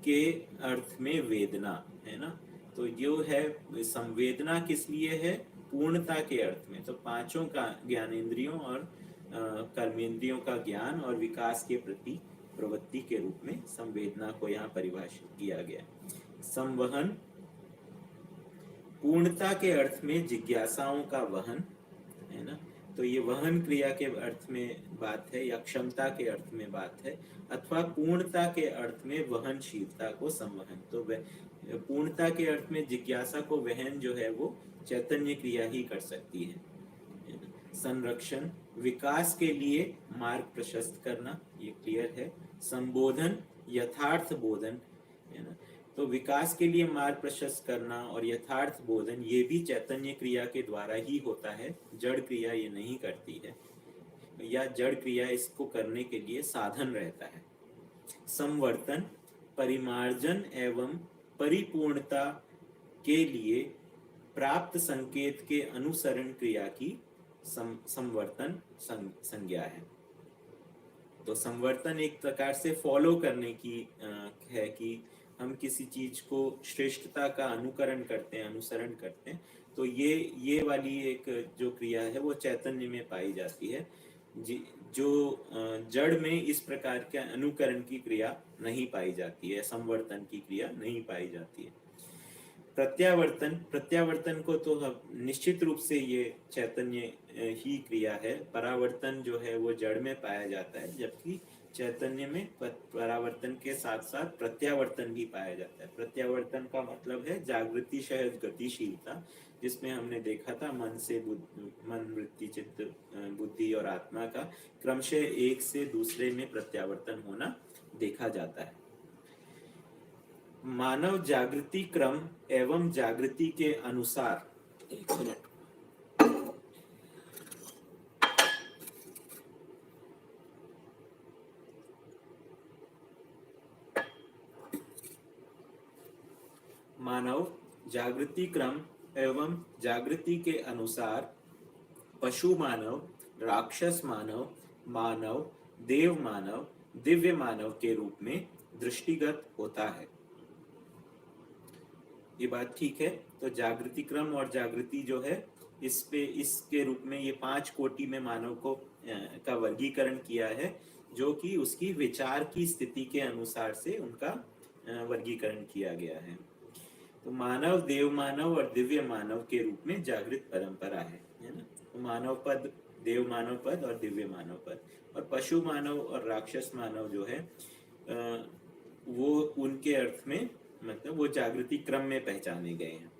के अर्थ में वेदना, है ना। तो जो है संवेदना किस लिए है, पूर्णता के अर्थ में। तो पांचों का ज्ञानेंद्रियों और कर्मेंद्रियों का ज्ञान और विकास के प्रति प्रवृत्ति के रूप में संवेदना को यहाँ परिभाषित किया गया। संवहन पूर्णता के अर्थ में जिज्ञासाओं का वहन, है ना। तो ये वहन क्रिया के अर्थ में बात है या क्षमता के अर्थ में बात है, अथवा पूर्णता के अर्थ में वहनशीलता को संवहन। तो पूर्णता के अर्थ में जिज्ञासा को वहन जो है वो चैतन्य क्रिया ही कर सकती है। संरक्षण विकास के लिए मार्ग प्रशस्त करना, ये क्लियर है। संबोधन यथार्थ बोधन, है ना। तो विकास के लिए मार्ग प्रशस्त करना और यथार्थ बोधन ये भी चैतन्य क्रिया के द्वारा ही होता है, जड़ क्रिया ये नहीं करती है, या जड़ क्रिया इसको करने के लिए साधन रहता है। संवर्तन परिमार्जन एवं परिपूर्णता के लिए प्राप्त संकेत के अनुसरण क्रिया की संवर्तन संज्ञा है। तो संवर्तन एक प्रकार से फॉलो करने की है कि हम किसी चीज को श्रेष्ठता का अनुकरण करते हैं, अनुसरण करते हैं। तो ये वाली एक जो क्रिया है वो चैतन्य में पाई जाती है, जो जड़ में इस प्रकार के अनुकरण की क्रिया नहीं पाई जाती है, संवर्तन की क्रिया नहीं पाई जाती है। प्रत्यावर्तन को तो निश्चित रूप से ये चैतन्य ही क्रिया है। परावर्तन जो है वो जड़ में पाया जाता है, जबकि चैतन्य में परावर्तन के साथ साथ प्रत्यावर्तन भी पाया जाता है। प्रत्यावर्तन का मतलब है जागृति सहज गतिशीलता, जिसमें हमने देखा था मन से मन, वृत्ति, चित्त, बुद्धि और आत्मा का क्रमशः एक से दूसरे में प्रत्यावर्तन होना देखा जाता है। मानव जागृति क्रम एवं जागृति के अनुसार, एक मिनट, मानव जागृति क्रम एवं जागृति के अनुसार पशु मानव, राक्षस मानव, मानव, देव मानव, दिव्य मानव के रूप में दृष्टिगत होता है। ये बात ठीक है। तो जागृति क्रम और जागृति जो है इसके रूप में ये 5 कोटि में मानव को का वर्गीकरण किया है, जो कि उसकी विचार की स्थिति के अनुसार से उनका वर्गीकरण किया गया है। तो मानव, देव मानव और दिव्य मानव के रूप में जागृत परंपरा है ना। तो मानव पद, देव मानव पद और दिव्य मानव पद, और पशु मानव और राक्षस मानव जो है वो उनके अर्थ में मतलब वो जागृति क्रम में पहचाने गए हैं।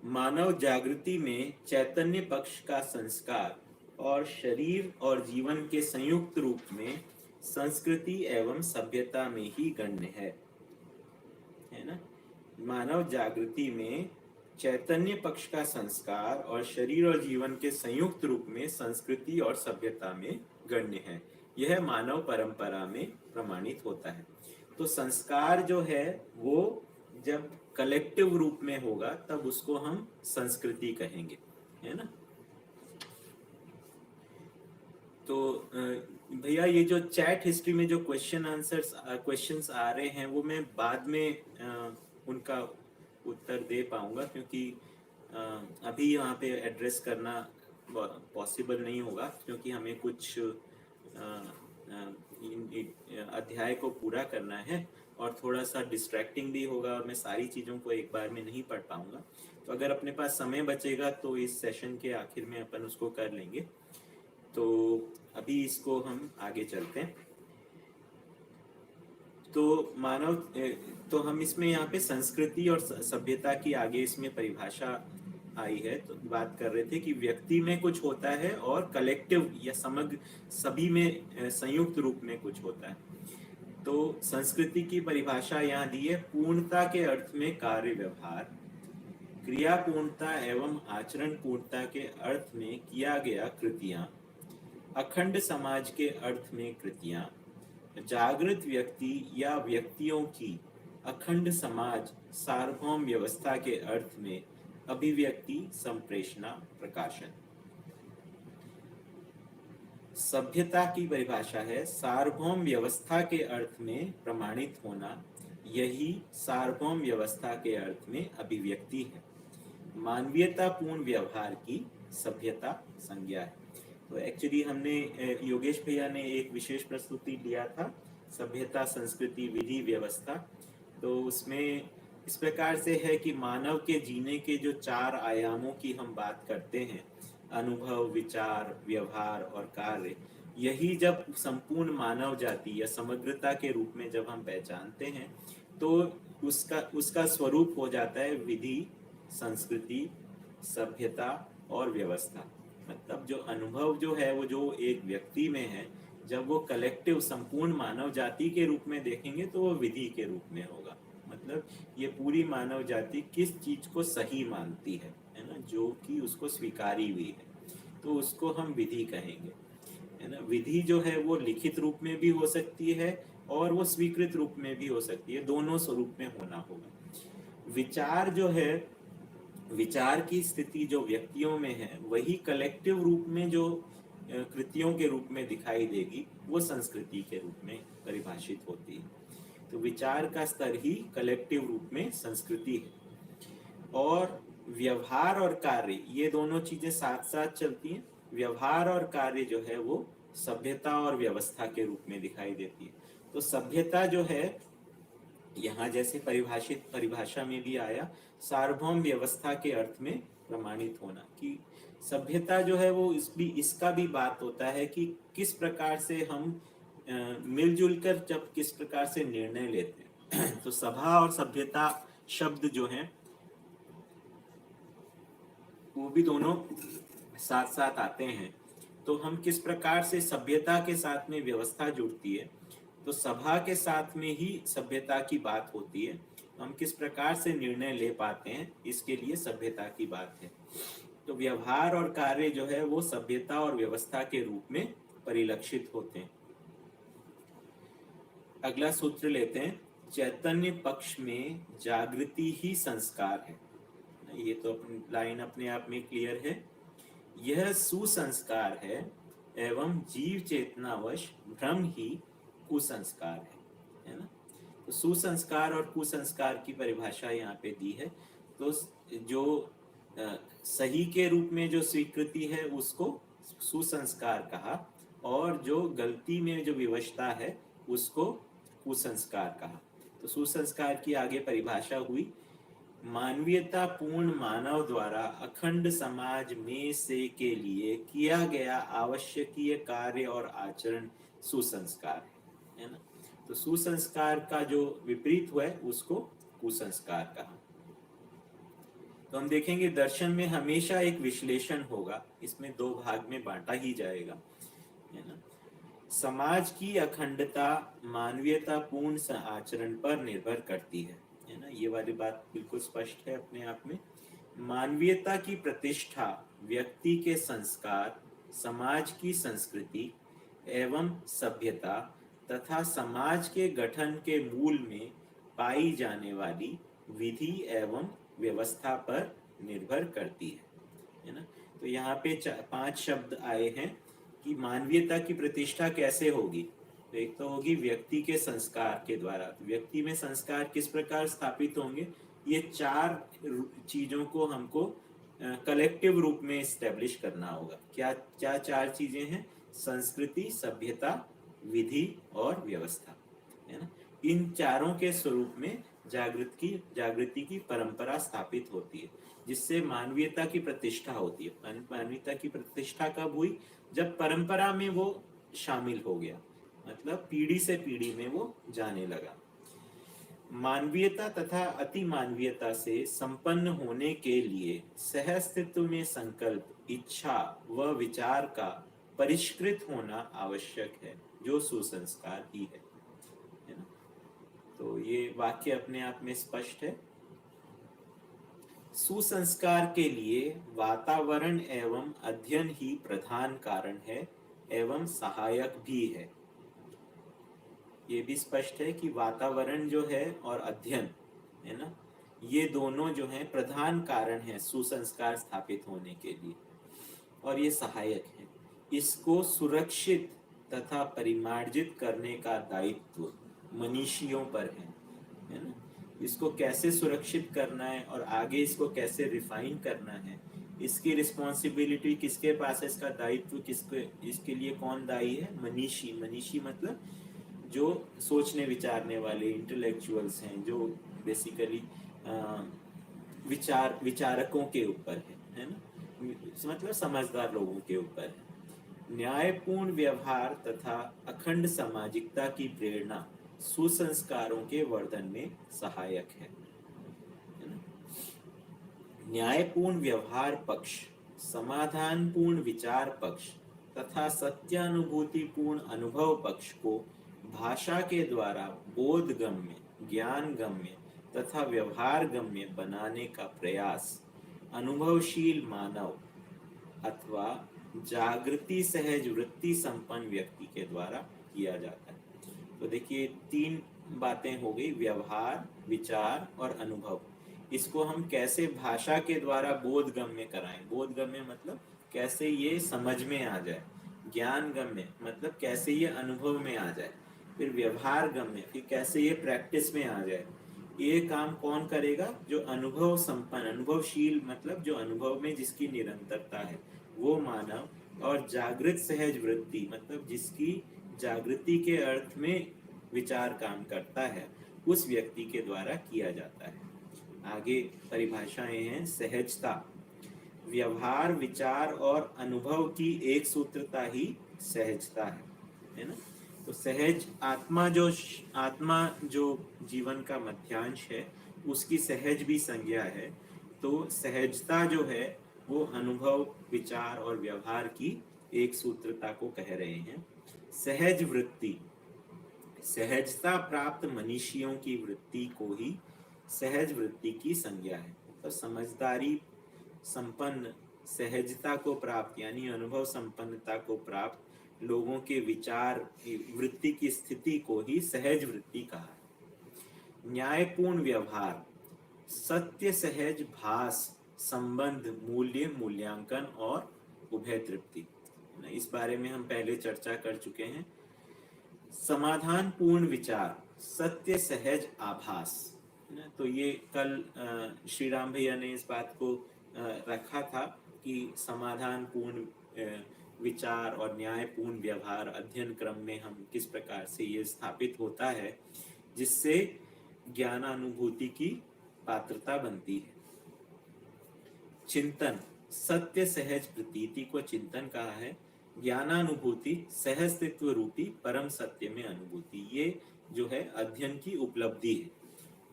मानव जागृति में चैतन्य पक्ष का संस्कार और शरीर और जीवन के संयुक्त रूप में संस्कृति एवं सभ्यता में ही गण्य है ना। मानव जागृति में चैतन्य पक्ष का संस्कार और शरीर और जीवन के संयुक्त रूप में संस्कृति और सभ्यता में गण्य है। यह मानव परंपरा में प्रमाणित होता है। तो संस्कार जो है वो जब कलेक्टिव रूप में होगा तब उसको हम संस्कृति कहेंगे, है ना। तो भैया ये जो चैट हिस्ट्री में जो क्वेश्चंस आ रहे हैं वो मैं बाद में उनका उत्तर दे पाऊंगा, क्योंकि अभी यहाँ पे एड्रेस करना पॉसिबल नहीं होगा, क्योंकि हमें कुछ अध्याय को पूरा करना है और थोड़ा सा डिस्ट्रैक्टिंग भी होगा और मैं सारी चीज़ों को एक बार में नहीं पढ़ पाऊंगा। तो अगर अपने पास समय बचेगा तो इस सेशन के आखिर में अपन उसको कर लेंगे। तो अभी इसको हम आगे चलते हैं। तो मानव तो हम इसमें यहाँ पे संस्कृति और सभ्यता की आगे इसमें परिभाषा आई है। तो बात कर रहे थे कि व्यक्ति में कुछ होता है और कलेक्टिव या समग्र सभी में संयुक्त रूप में कुछ होता है। तो संस्कृति की परिभाषा यहाँ दी है, पूर्णता के अर्थ में कार्य व्यवहार, क्रिया पूर्णता एवं आचरण पूर्णता के अर्थ में किया गया कृतियां, अखंड समाज के अर्थ में कृतियां, जागृत व्यक्ति या व्यक्तियों की अखंड समाज सार्वभौम व्यवस्था के अर्थ में अभिव्यक्ति, संप्रेषणा, प्रकाशन। सभ्यता की परिभाषा है, सार्वभौम व्यवस्था के अर्थ में प्रमाणित होना, यही सार्वभौम व्यवस्था के अर्थ में अभिव्यक्ति है। मानवीयता पूर्ण व्यवहार की सभ्यता संज्ञा है। तो एक्चुअली हमने योगेश भैया ने एक विशेष प्रस्तुति दिया था, सभ्यता, संस्कृति, विधि, व्यवस्था। तो उसमें इस प्रकार से है कि मानव के जीने के जो 4 आयामों की हम बात करते हैं, अनुभव, विचार, व्यवहार और कार्य, यही जब संपूर्ण मानव जाति या समग्रता के रूप में जब हम पहचानते हैं तो उसका स्वरूप हो जाता है विधि, संस्कृति, सभ्यता और व्यवस्था। मतलब जो अनुभव जो है वो जो एक व्यक्ति में है, जब वो कलेक्टिव संपूर्ण मानव जाति के रूप में देखेंगे तो वो विधि के रूप में होगा। मतलब ये पूरी मानव जाति किस चीज को सही मानती है ना, जो कि उसको स्वीकारी हुई है, तो उसको हम विधि कहेंगे, है ना। विधि जो है वो लिखित रूप में भी हो सकती है और वो स्वीकृत रूप में भी हो सकती है, दोनों स्वरूप में होना होगा। विचार जो है, विचार की स्थिति जो व्यक्तियों में है, वही कलेक्टिव रूप में जो कृतियों के रूप में दिखाई देगी, वो संस्कृति के रूप में परिभाषित होती है। तो विचार का स्तर ही कलेक्टिव रूप में संस्कृति है। और व्यवहार और कार्य, ये दोनों चीजें साथ साथ चलती हैं। व्यवहार और कार्य जो है वो सभ्यता और व्यवस्था के रूप में दिखाई देती है। तो सभ्यता जो है यहाँ जैसे परिभाषा में भी आया, सार्वभौम व्यवस्था के अर्थ में प्रमाणित होना, कि सभ्यता जो है वो इसका भी बात होता है कि किस प्रकार से हम मिलजुल कर जब किस प्रकार से निर्णय लेते हैं। तो सभा और सभ्यता शब्द जो हैं वो भी दोनों साथ साथ आते हैं। तो हम किस प्रकार से सभ्यता के साथ में व्यवस्था जुड़ती है, तो सभा के साथ में ही सभ्यता की बात होती है। हम किस प्रकार से निर्णय ले पाते हैं, इसके लिए सभ्यता की बात है। तो व्यवहार और कार्य जो है वो सभ्यता और व्यवस्था के रूप में परिलक्षित होते हैं। अगला सूत्र लेते हैं, चैतन्य पक्ष में जागृति ही संस्कार है। ये तो लाइन अपने आप में क्लियर है। यह सुसंस्कार है एवं जीव चेतनावश भ्रम ही कुसंस्कार है ना। तो सुसंस्कार और कुसंस्कार की परिभाषा यहाँ पे दी है। तो जो सही के रूप में जो स्वीकृति है उसको सुसंस्कार कहा, और जो गलती में जो विवशता है उसको कुसंस्कार कहा। तो सुसंस्कार की आगे परिभाषा हुई, मानवीयता पूर्ण मानव द्वारा अखंड समाज में से के लिए किया गया आवश्यकीय कार्य और आचरण सुसंस्कार है ना। तो सुसंस्कार का जो विपरीत हुआ है उसको कुसंस्कार कहा। तो हम देखेंगे दर्शन में हमेशा एक विश्लेषण होगा, इसमें 2 भाग में बांटा ही जाएगा, है ना। समाज की अखंडता मानवीयता पूर्ण आचरण पर निर्भर करती है ना। ये वाली बात बिल्कुल स्पष्ट है अपने आप में। मानवीयता की प्रतिष्ठा व्यक्ति के संस्कार, समाज की संस्कृति एवं सभ्यता तथा समाज के गठन के मूल में पाई जाने वाली विधि एवं व्यवस्था पर निर्भर करती है ना। तो यहाँ पे 5 शब्द आए हैं कि मानवीयता की प्रतिष्ठा कैसे होगी। तो एक तो होगी व्यक्ति के संस्कार के द्वारा। तो व्यक्ति में संस्कार किस प्रकार स्थापित होंगे, ये 4 चीजों को हमको कलेक्टिव रूप में इस्टेब्लिश करना होगा। क्या क्या चार चीजें हैं? संस्कृति, सभ्यता, विधि और व्यवस्था, है ना। इन चारों के स्वरूप में जागृति की परंपरा स्थापित होती है, जिससे मानवीयता की प्रतिष्ठा होती है। मानवीयता की प्रतिष्ठा कब हुई? जब परंपरा में वो शामिल हो गया, मतलब पीढ़ी से पीढ़ी में वो जाने लगा। मानवीयता तथा अति मानवीयता से संपन्न होने के लिए सहअस्तित्व में संकल्प, इच्छा व विचार का परिष्कृत होना आवश्यक है, जो सुसंस्कार ही है ना। तो ये वाक्य अपने आप में स्पष्ट है। सुसंस्कार के लिए वातावरण एवं अध्ययन ही प्रधान कारण है एवं सहायक भी है। ये भी स्पष्ट है कि वातावरण जो है और अध्ययन, है ना, ये दोनों जो हैं प्रधान कारण है सुसंस्कार स्थापित होने के लिए, और ये सहायक है। इसको सुरक्षित तथा परिमार्जित करने का दायित्व मनीषियों पर है ना। इसको कैसे सुरक्षित करना है और आगे इसको कैसे रिफाइन करना है, इसकी रिस्पॉन्सिबिलिटी किसके पास है, इसका दायित्व किसके, इसके लिए कौन दायी है? मनीषी। मनीषी मतलब जो सोचने विचारने वाले इंटेलेक्चुअल्स हैं, जो बेसिकली विचारकों के ऊपर है ना, मतलब समझदार लोगों के ऊपर है। न्यायपूर्ण व्यवहार तथा अखंड सामाजिकता की प्रेरणा सुसंस्कारों के वर्धन में सहायक है ना। न्यायपूर्ण व्यवहार पक्ष, समाधानपूर्ण विचार पक्ष तथा सत्यानुभूतिपूर्ण अनुभव पक्ष को भाषा के द्वारा बोधगम्य, ज्ञानगम्य तथा व्यवहार गम्य बनाने का प्रयास अनुभवशील मानव अथवा जागृति सहज वृत्ति संपन्न व्यक्ति के द्वारा किया जाता है। तो देखिए, तीन बातें हो गई, व्यवहार, विचार और अनुभव। इसको हम कैसे भाषा के द्वारा बोधगम्य कराएं? बोधगम्य मतलब कैसे ये समझ में आ जाए, ज्ञानगम्य मतलब कैसे ये अनुभव में आ जाए, फिर व्यवहार गम्य, फिर कैसे ये प्रैक्टिस में आ जाए। ये काम कौन करेगा? जो अनुभव संपन्न, अनुभवशील मतलब जो अनुभव में जिसकी निरंतरता है, वो मानव, और जागृत सहज वृत्ति मतलब जिसकी जागृति के अर्थ में विचार काम करता है, उस व्यक्ति के द्वारा किया जाता है। आगे परिभाषाएं हैं। सहजता, व्यवहार, विचार और अनुभव की एक सूत्रता ही सहजता है ना। तो सहज आत्मा जो जीवन का मध्यांश है, उसकी सहज भी संज्ञा है। तो सहजता जो है वो अनुभव, विचार और व्यवहार की एक सूत्रता को कह रहे हैं। सहज वृत्ति, सहजता प्राप्त मनीषियों की वृत्ति को ही सहज वृत्ति की संज्ञा है। तो समझदारी संपन्न, सहजता को प्राप्त यानी अनुभव संपन्नता को प्राप्त लोगों के विचार वृत्ति की स्थिति को ही सहज वृत्ति कहा है। न्यायपूर्ण व्यवहार, सत्य सहज भास, संबंध, मूल्य, मूल्यांकन और उभय तृप्ति। इस बारे में हम पहले चर्चा कर चुके हैं। समाधान पूर्ण विचार, सत्य सहज आभास। तो ये कल श्री राम भैया ने इस बात को रखा था कि समाधान पूर्ण विचार और न्यायपूर्ण व्यवहार अध्ययन क्रम में हम किस प्रकार से ये स्थापित होता है, जिससे ज्ञानानुभूति की पात्रता बनती है। चिंतन, सत्य सहज प्रतीति को चिंतन कहा है। ज्ञानानुभूति सहस्तित्व रूपी परम सत्य में अनुभूति, ये जो है अध्ययन की उपलब्धि है।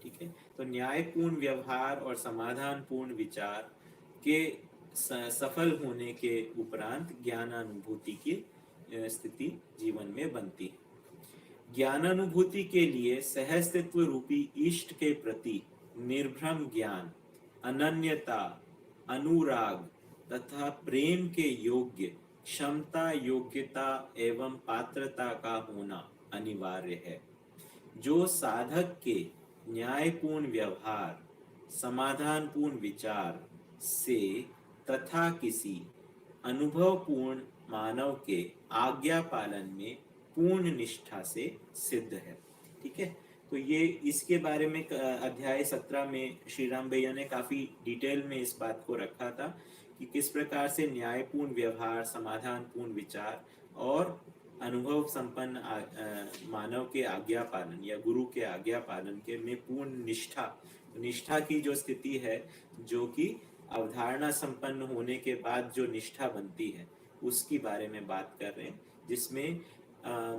ठीक है। तो न्यायपूर्ण व्यवहार और समाधानपूर्ण विचार के सफल होने के उपरांत ज्ञानानुभूति की स्थिति जीवन में बनती है। ज्ञानानुभूति के लिए सहस्तित्व रूपी इष्ट के प्रति निर्भ्रम ज्ञान, अनन्यता, अनुराग तथा प्रेम के योग्य क्षमता, योग्यता एवं पात्रता का होना अनिवार्य है, जो साधक के न्यायपूर्ण व्यवहार, समाधानपूर्ण विचार से तथा किसी अनुभवपूर्ण मानव के आज्ञा पालन में पूर्ण निष्ठा से सिद्ध है। ठीक है। तो ये इसके बारे में अध्याय 17 में श्री राम भैया ने काफी डिटेल में इस बात को रखा था कि किस प्रकार से न्यायपूर्ण व्यवहार, समाधानपूर्ण विचार और अनुभव संपन्न मानव के आज्ञा पालन या गुरु के आज्ञा पालन के में पूर्ण निष्ठा, निष्ठा की जो स्थिति है, जो कि अवधारणा संपन्न होने के बाद जो निष्ठा बनती है, उसकी बारे में बात कर रहे हैं, जिसमें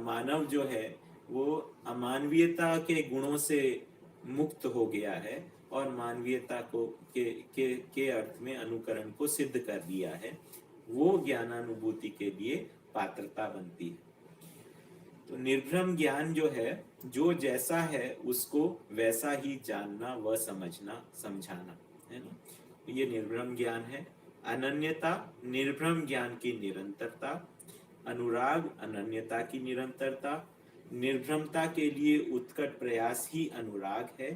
मानव जो है वो अमानवीयता के गुणों से मुक्त हो गया है और मानवीयता को के अर्थ में अनुकरण को सिद्ध कर दिया है, वो ज्ञानानुभूति के लिए पात्रता बनती है। तो निर्भ्रम ज्ञान जो है, जो जैसा है उसको वैसा ही जानना व समझना, समझाना, है ना, ये निर्भ्रम ज्ञान है। अनन्यता, निर्भ्रम ज्ञान की निरंतरता। अनुराग, अनन्यता की निरंतरता। निर्भ्रमता के लिए उत्कट प्रयास ही अनुराग है।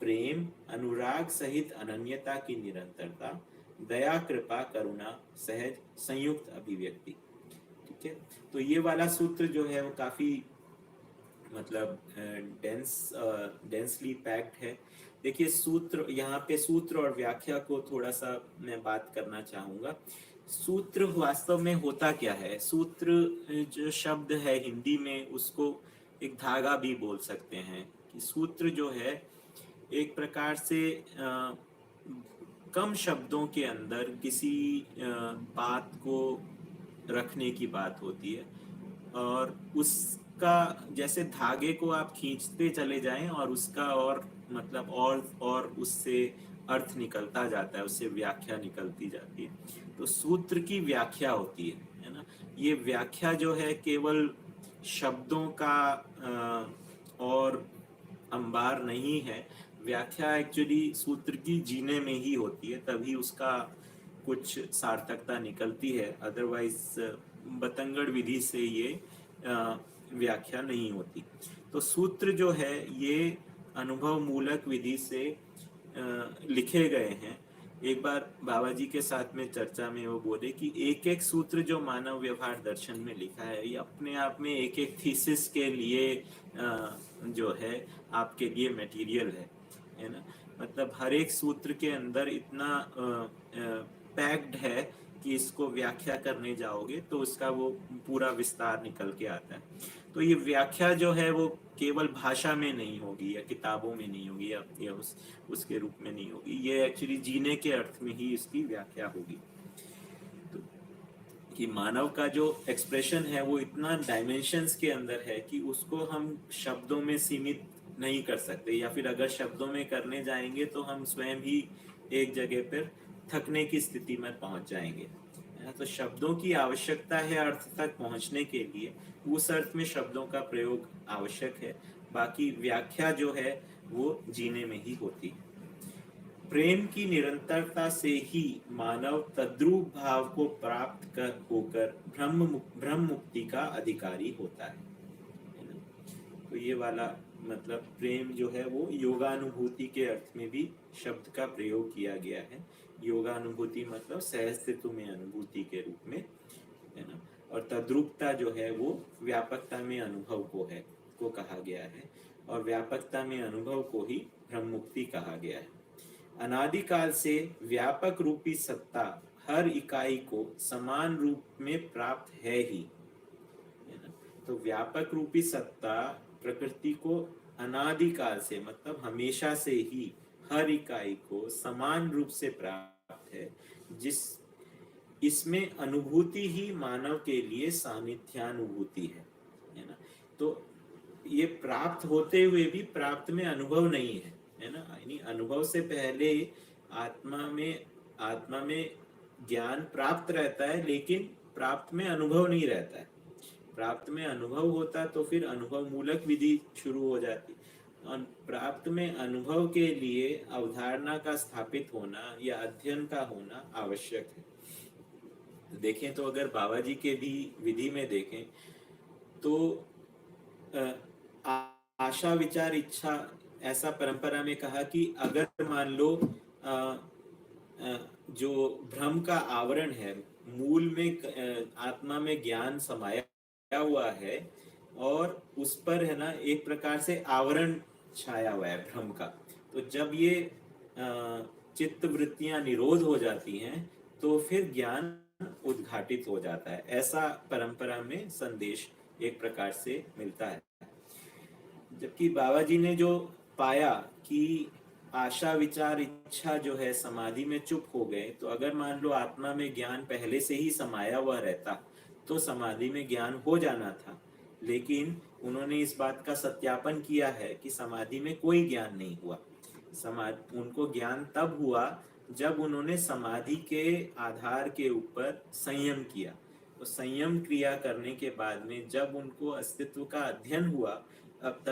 प्रेम, अनुराग सहित अनन्यता की निरंतरता। दया, कृपा, करुणा, सहज संयुक्त अभिव्यक्ति। ठीक है, तो ये वाला सूत्र जो है वो काफी मतलब डेंसली पैक्ड है। देखिए सूत्र, यहाँ पे सूत्र और व्याख्या को थोड़ा सा मैं बात करना चाहूंगा। सूत्र वास्तव में होता क्या है? सूत्र जो शब्द है हिंदी में, उसको एक धागा भी बोल सकते हैं। कि सूत्र जो है एक प्रकार से कम शब्दों के अंदर किसी बात को रखने की बात होती है, और उसका जैसे धागे को आप खींचते चले जाएं और उसका और मतलब और उससे अर्थ निकलता जाता है, उससे व्याख्या निकलती जाती है। तो सूत्र की व्याख्या होती है ना। ये व्याख्या जो है केवल शब्दों का और अंबार नहीं है। व्याख्या एक्चुअली सूत्र की जीने में ही होती है, तभी उसका कुछ सार्थकता निकलती है। अदरवाइज बतंगड़ विधि से ये व्याख्या नहीं होती। तो सूत्र जो है ये अनुभव मूलक विधि से लिखे गए हैं। एक बार बाबा जी के साथ में चर्चा में वो बोले कि एक एक सूत्र जो मानव व्यवहार दर्शन में लिखा है, ये अपने आप में एक एक थीसिस के लिए जो है आपके लिए मटेरियल है ना। मतलब हर एक सूत्र के अंदर इतना पैक्ड है कि इसको व्याख्या करने जाओगे तो उसका वो पूरा विस्तार निकल के आता है। तो ये व्याख्या जो है वो केवल भाषा में नहीं होगी या किताबों में नहीं होगी या उसके रूप में नहीं होगी, ये एक्चुअली जीने के अर्थ में ही इसकी व्याख्या होगी। तो कि मानव का जो एक्सप्रेशन है वो इतना डायमेंशंस के अंदर है कि उसको हम शब्दों में सीमित नहीं कर सकते, या फिर अगर शब्दों में करने जाएंगे तो हम स्वयं ही एक जगह पर थकने की स्थिति में पहुंच जाएंगे। तो शब्दों की आवश्यकता है अर्थ तक पहुंचने के लिए, उस अर्थ में शब्दों का प्रयोग आवश्यक है। बाकी व्याख्या जो है वो जीने में ही होती है। प्रेम की निरंतरता से ही मानव तद्रूप भाव को प्राप्त कर होकर ब्रह्म मुक्ति का अधिकारी होता है। तो ये वाला मतलब प्रेम जो है वो योगानुभूति के अर्थ में भी शब्द का प्रयोग किया गया है। योगानुभूति मतलब सहस्तित्व में अनुभूति के रूप में, है ना। और तद्रूपता जो है वो व्यापकता में अनुभव को कहा गया है, और व्यापकता में अनुभव को ही ब्रह्म मुक्ति कहा गया है। अनादिकाल से व्यापक रूपी सत्ता हर इकाई को समान रूप में प्राप्त है ही, है ना। तो व्यापक रूपी सत्ता प्रकृति को अनादिकाल से मतलब हमेशा से ही हर इकाई को समान रूप से प्राप्त है, जिस इसमें अनुभूति ही मानव के लिए सानिध्यानुभूति है ना। तो ये प्राप्त होते हुए भी प्राप्त में अनुभव नहीं है ना। यानी अनुभव से पहले आत्मा में ज्ञान प्राप्त रहता है, लेकिन प्राप्त में अनुभव नहीं रहता है। प्राप्त में अनुभव होता तो फिर अनुभव मूलक विधि शुरू हो जाती। प्राप्त में अनुभव के लिए अवधारणा का स्थापित होना या अध्ययन का होना आवश्यक है। देखें तो अगर बाबा जी के भी विधि में देखें तो आशा विचार इच्छा, ऐसा परंपरा में कहा कि अगर मान लो जो भ्रम का आवरण है, मूल में आत्मा में ज्ञान समाया हुआ है और उस पर है ना एक प्रकार से आवरण छाया हुआ है भ्रम का। तो जब ये चित्त वृत्तियां निरोध हो जाती हैं तो फिर ज्ञान उद्घाटित हो जाता है, ऐसा परंपरा में संदेश एक प्रकार से मिलता है। जबकि बाबा जी ने जो पाया कि आशा विचार इच्छा जो है समाधि में चुप हो गए, तो अगर मान लो आत्मा में ज्ञान पहले से ही समाया हुआ रहता तो समाधि में ज्ञान हो जाना था। लेकिन उन्होंने इस बात का सत्यापन किया है कि समाधि में कोई ज्ञान नहीं हुआ। उनको ज्ञान तब हुआ जब उन्होंने समाधि के आधार के ऊपर संयम किया। तो संयम क्रिया करने के बाद में जब उनको अस्तित्व का अध्ययन हुआ, अब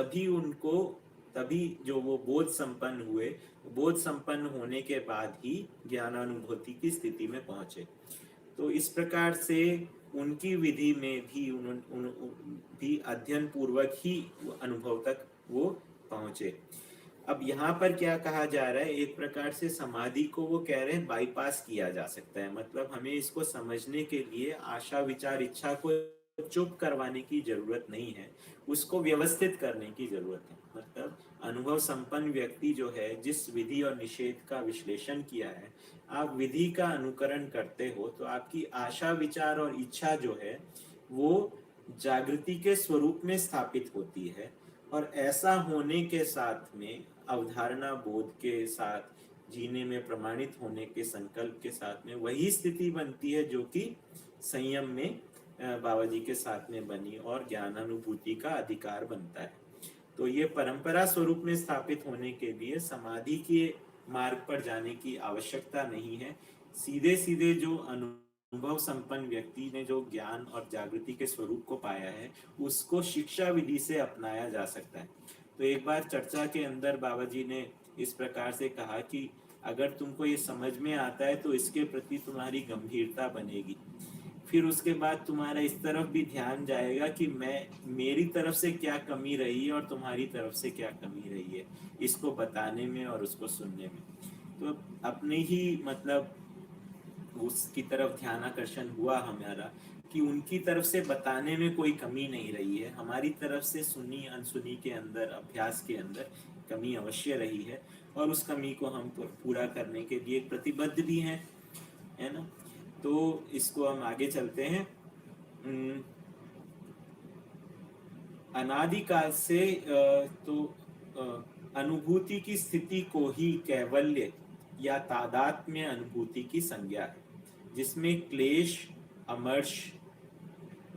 तभी जो वो बोध संपन्न हुए, बोध संपन्न होने के बाद ही ज्ञानानुभूति की स्थिति में पहुंचे। तो इस प्रकार से उनकी विधि में भी भी अध्ययन पूर्वक ही अनुभव तक वो पहुंचे। अब यहाँ पर क्या कहा जा रहा है, एक प्रकार से समाधि को वो कह रहे हैं बाईपास किया जा सकता है। मतलब हमें इसको समझने के लिए आशा विचार इच्छा को चुप करवाने की जरूरत नहीं है, उसको व्यवस्थित करने की जरूरत है। मतलब अनुभव संपन्न व्यक्ति जो है, जिस विधि और निषेध का विश्लेषण किया है, आप विधि का अनुकरण करते हो तो आपकी आशा विचार और इच्छा जो है वो जागृति के स्वरूप में स्थापित होती है। और ऐसा होने के साथ में अवधारणा बोध के साथ जीने में प्रमाणित होने के संकल्प के साथ में वही स्थिति बनती है जो कि संयम में बाबा जी के साथ में बनी और ज्ञानानुभूति का अधिकार बनता है। तो ये परंपरा स्वरूप में स्थापित होने के लिए समाधि के मार्ग पर जाने की आवश्यकता नहीं है। सीधे सीधे जो अनुभव संपन्न व्यक्ति ने जो ज्ञान और जागृति के स्वरूप को पाया है, उसको शिक्षा विधि से अपनाया जा सकता है। तो एक बार चर्चा के अंदर बाबा जी ने इस प्रकार से कहा कि अगर तुमको ये समझ में आता है तो इसके प्रति तुम्हारी गंभीरता बनेगी। फिर उसके बाद तुम्हारा इस तरफ भी ध्यान जाएगा कि मेरी तरफ से क्या कमी रही है और तुम्हारी तरफ से क्या कमी रही है, इसको बताने में और उसको सुनने में। तो अपने ही मतलब उसकी तरफ ध्यान आकर्षण हुआ हमारा कि उनकी तरफ से बताने में कोई कमी नहीं रही है, हमारी तरफ से सुनी अनसुनी के अंदर, अभ्यास के अंदर कमी अवश्य रही है और उस कमी को हम पूरा करने के लिए प्रतिबद्ध भी हैं, है ना। तो इसको हम आगे चलते हैं। अनादिकाल से अनुभूति की स्थिति को ही कैवल्य या तादात्म्य अनुभूति की संज्ञा है, जिसमें क्लेश, अमर्ष,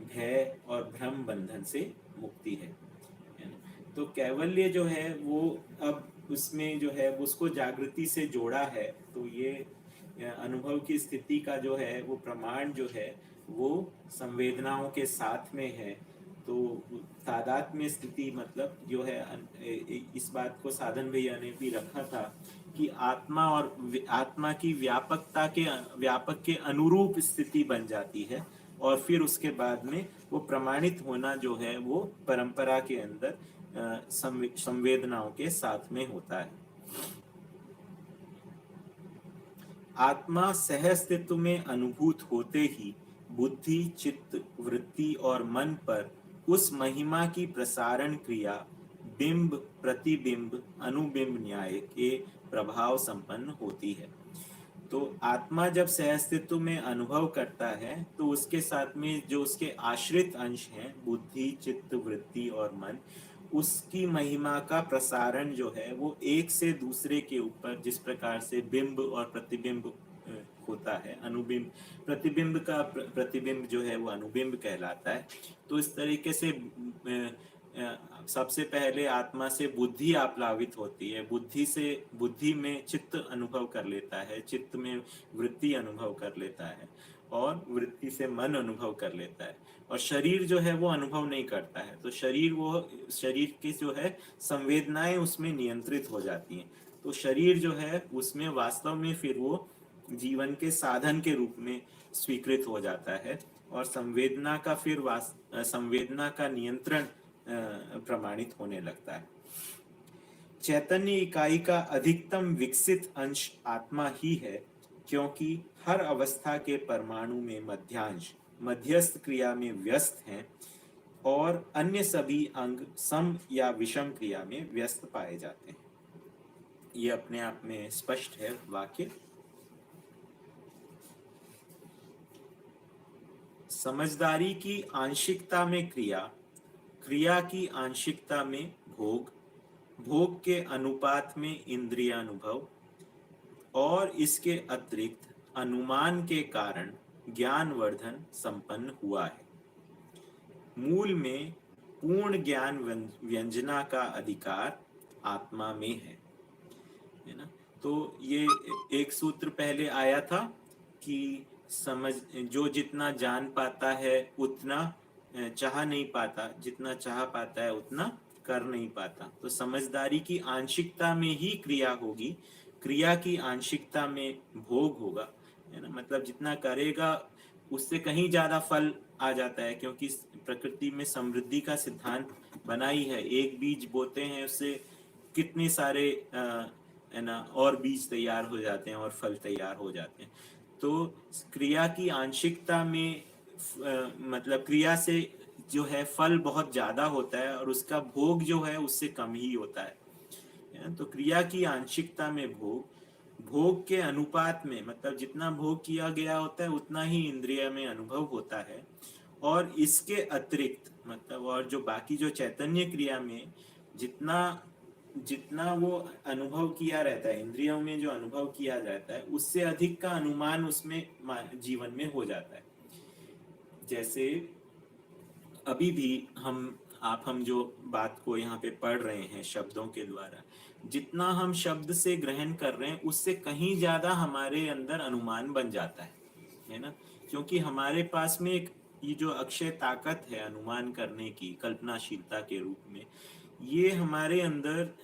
भय और भ्रम बंधन से मुक्ति है ना। तो कैवल्य जो है वो अब उसमें जो है उसको जागृति से जोड़ा है। तो ये अनुभव की स्थिति का जो है वो प्रमाण जो है वो संवेदनाओं के साथ में है। तो तादात्म्य स्थिति मतलब जो है, इस बात को साधन भैया ने भी रखा था कि आत्मा और आत्मा की व्यापक के अनुरूप स्थिति बन जाती है और फिर उसके बाद में वो प्रमाणित होना जो है वो परंपरा के अंदर संवेदनाओं के साथ में होता है। आत्मा सह अस्तित्व में अनुभूत होते ही बुद्धि, चित्त, वृत्ति और मन पर उस महिमा की प्रसारण क्रिया बिंब, प्रतिबिंब, अनुबिंब न्याय के प्रभाव संपन्न होती है। तो आत्मा जब सह अस्तित्व में अनुभव करता है तो उसके साथ में जो उसके आश्रित अंश हैं, बुद्धि, चित्त, वृत्ति और मन, उसकी महिमा का प्रसारण जो है वो एक से दूसरे के ऊपर, जिस प्रकार से बिंब और प्रतिबिंब होता है, अनुबिंब, प्रतिबिंब जो है वो अनुबिंब कहलाता है। तो इस तरीके से सबसे पहले आत्मा से बुद्धि आप्लावित होती है, बुद्धि में चित्त अनुभव कर लेता है, चित्त में वृत्ति अनुभव कर लेता है और वृत्ति से मन अनुभव कर लेता है और शरीर जो है वो अनुभव नहीं करता है। तो शरीर की जो है संवेदनाएं उसमें नियंत्रित हो जाती हैं। तो शरीर जो है उसमें वास्तव में फिर वो जीवन के साधन के रूप में स्वीकृत हो जाता है और संवेदना का नियंत्रण प्रमाणित होने लगता है। चैतन्य इकाई का अधिकतम विकसित अंश आत्मा ही है, क्योंकि हर अवस्था के परमाणु में मध्यस्थ क्रिया में व्यस्त हैं और अन्य सभी अंग सम या विषम क्रिया में व्यस्त पाए जाते हैं। ये अपने आप में स्पष्ट है वाक्य। समझदारी की आंशिकता में क्रिया, क्रिया की आंशिकता में भोग, भोग के अनुपात में इंद्रियानुभव और इसके अतिरिक्त अनुमान के कारण ज्ञानवर्धन संपन्न हुआ है। मूल में पूर्ण ज्ञान व्यंजना का अधिकार आत्मा में है ना। तो ये एक सूत्र पहले आया था कि समझ जो जितना जान पाता है उतना चाह नहीं पाता, जितना चाह पाता है उतना कर नहीं पाता। तो समझदारी की आंशिकता में ही क्रिया होगी, क्रिया की आंशिकता में भोग होगा, है ना। मतलब जितना करेगा उससे कहीं ज्यादा फल आ जाता है, क्योंकि प्रकृति में समृद्धि का सिद्धांत बना ही है। एक बीज बोते हैं उससे कितने सारे है ना और बीज तैयार हो जाते हैं और फल तैयार हो जाते हैं। तो क्रिया की आंशिकता में मतलब क्रिया से जो है फल बहुत ज्यादा होता है और उसका भोग जो है उससे कम ही होता है। तो क्रिया की आंशिकता में भोग, भोग के अनुपात में मतलब जितना भोग किया गया होता है उतना ही इंद्रिय में अनुभव होता है। और इसके अतिरिक्त मतलब और जो बाकी जो चैतन्य क्रिया में जितना जितना वो अनुभव किया रहता है, इंद्रियों में जो अनुभव किया जाता है उससे अधिक का अनुमान उसमें जीवन में हो जाता है। जैसे अभी भी हम जो बात को यहाँ पे पढ़ रहे हैं शब्दों के द्वारा, जितना हम शब्द से ग्रहण कर रहे हैं उससे कहीं ज्यादा हमारे अंदर अनुमान बन जाता है ना। क्योंकि हमारे पास में एक ये जो अक्षय ताकत है अनुमान करने की कल्पनाशीलता के रूप में, ये हमारे अंदर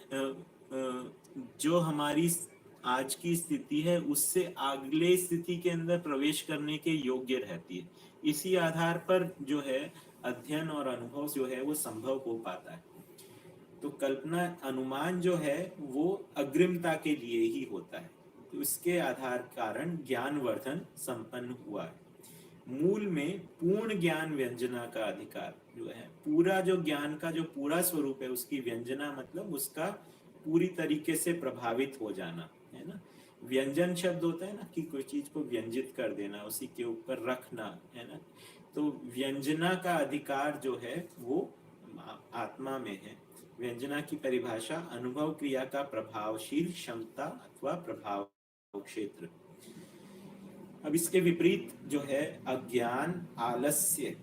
जो हमारी आज की स्थिति है उससे अगले स्थिति के अंदर प्रवेश करने के योग्य रहती है। इसी आधार पर जो है अध्ययन और अनुभव जो है वो संभव हो पाता है। तो कल्पना अनुमान जो है वो अग्रिमता के लिए ही होता है। तो इसके आधार कारण ज्ञानवर्धन संपन्न हुआ है। मूल में पूर्ण ज्ञान व्यंजना का अधिकार जो है, पूरा जो ज्ञान का जो पूरा स्वरूप है उसकी व्यंजना मतलब उसका पूरी तरीके से प्रभावित हो जाना, है ना। व्यंजन शब्द होता है ना कि कोई चीज को व्यंजित कर देना, उसी के ऊपर रखना, है ना। तो व्यंजना का अधिकार जो है वो आत्मा में है। व्यंजना की परिभाषा अनुभव क्रिया का प्रभावशील क्षमता अथवा प्रभाव क्षेत्र। अब इसके विपरीत जो है अज्ञान, आलस्य,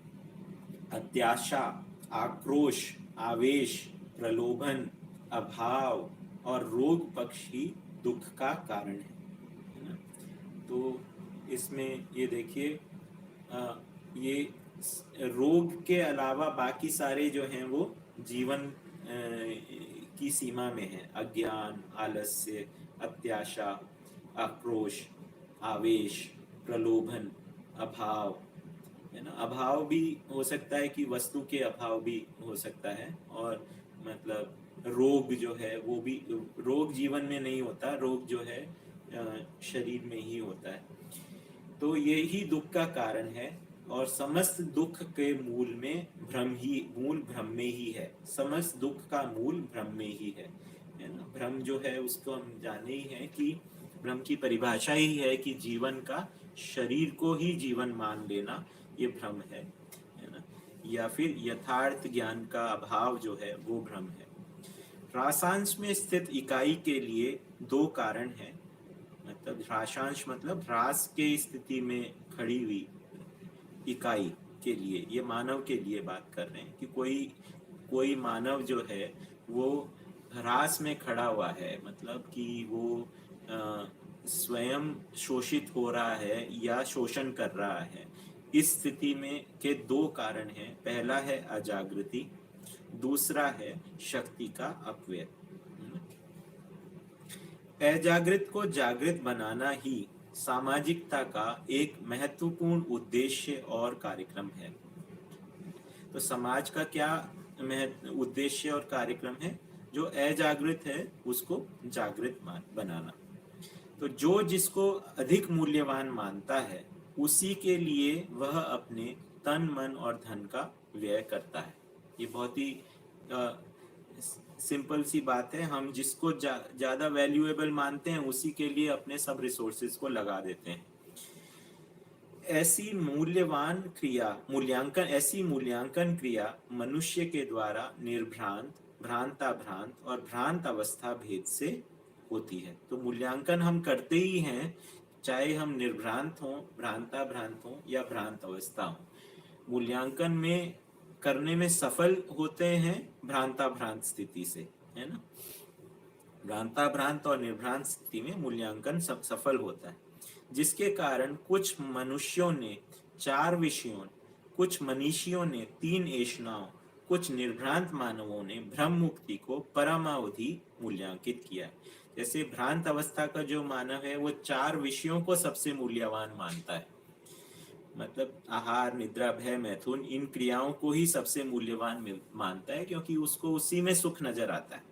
अत्याशा, आक्रोश, आवेश, प्रलोभन, अभाव और रोग पक्ष ही दुख का कारण है ना। तो इसमें ये देखिए ये रोग के अलावा बाकी सारे जो हैं वो जीवन की सीमा में है। अज्ञान, आलस्य, अत्याशा, आक्रोश, आवेश, प्रलोभन, अभाव, है ना। अभाव भी हो सकता है कि वस्तु के अभाव भी हो सकता है, और मतलब रोग जो है वो भी, रोग जीवन में नहीं होता, रोग जो है शरीर में ही होता है। तो ये ही दुख का कारण है और समस्त दुख के मूल में भ्रम ही, मूल भ्रम में ही है। समस्त दुख का मूल भ्रम में ही है ना। भ्रम जो है उसको हम जाने ही है कि भ्रम की परिभाषा ही है कि जीवन का शरीर को ही जीवन मान लेना, ये भ्रम है ना। या फिर यथार्थ ज्ञान का अभाव जो है वो भ्रम है। रासांश में स्थित इकाई के लिए दो कारण हैं। मतलब ह्रासांश मतलब ह्रास के स्थिति में खड़ी हुई इकाई के लिए, ये मानव के लिए बात कर रहे हैं कि कोई मानव जो है वो ह्रास में खड़ा हुआ है, मतलब कि वो स्वयं शोषित हो रहा है या शोषण कर रहा है। इस स्थिति में के दो कारण हैं। पहला है अजागृति, दूसरा है शक्ति का अपव्यय। अजागृत को जागृत बनाना ही सामाजिकता का एक महत्वपूर्ण उद्देश्य और कार्यक्रम है। तो समाज का क्या उद्देश्य और कार्यक्रम है? जो अजागृत है उसको जागृत बनाना। तो जो जिसको अधिक मूल्यवान मानता है उसी के लिए वह अपने तन, मन और धन का व्यय करता है। ये बहुत ही सिंपल सी बात है। हम जिसको ज्यादा वैल्यूएबल मानते हैं उसी के लिए अपने सब रिसोर्सेज को लगा देते हैं। ऐसी मूल्यांकन क्रिया मनुष्य के द्वारा निर्भ्रांत, भ्रांताभ्रांत और भ्रांत अवस्था भेद से होती है। तो मूल्यांकन हम करते ही हैं, चाहे हम निर्भ्रांत हों, भ्रांताभ्रांत हों या भ्रांत अवस्था हो। मूल्यांकन में करने में सफल होते हैं भ्रांताभ्रांत स्थिति से, है ना। भ्रांताभ्रांत और निर्भ्रांत स्थिति में मूल्यांकन सफल होता है, जिसके कारण कुछ मनुष्यों ने 4 विषयों, कुछ मनीषियों ने 3 ऐषणाओं, कुछ निर्भ्रांत मानवों ने ब्रह्म मुक्ति को परमावधि मूल्यांकित किया है। जैसे भ्रांत अवस्था का जो मानव है वो 4 विषयों को सबसे मूल्यवान मानता है, मतलब आहार, निद्रा, भय, मैथुन, इन क्रियाओं को ही सबसे मूल्यवान मानता है, क्योंकि उसको उसी में सुख नजर आता है।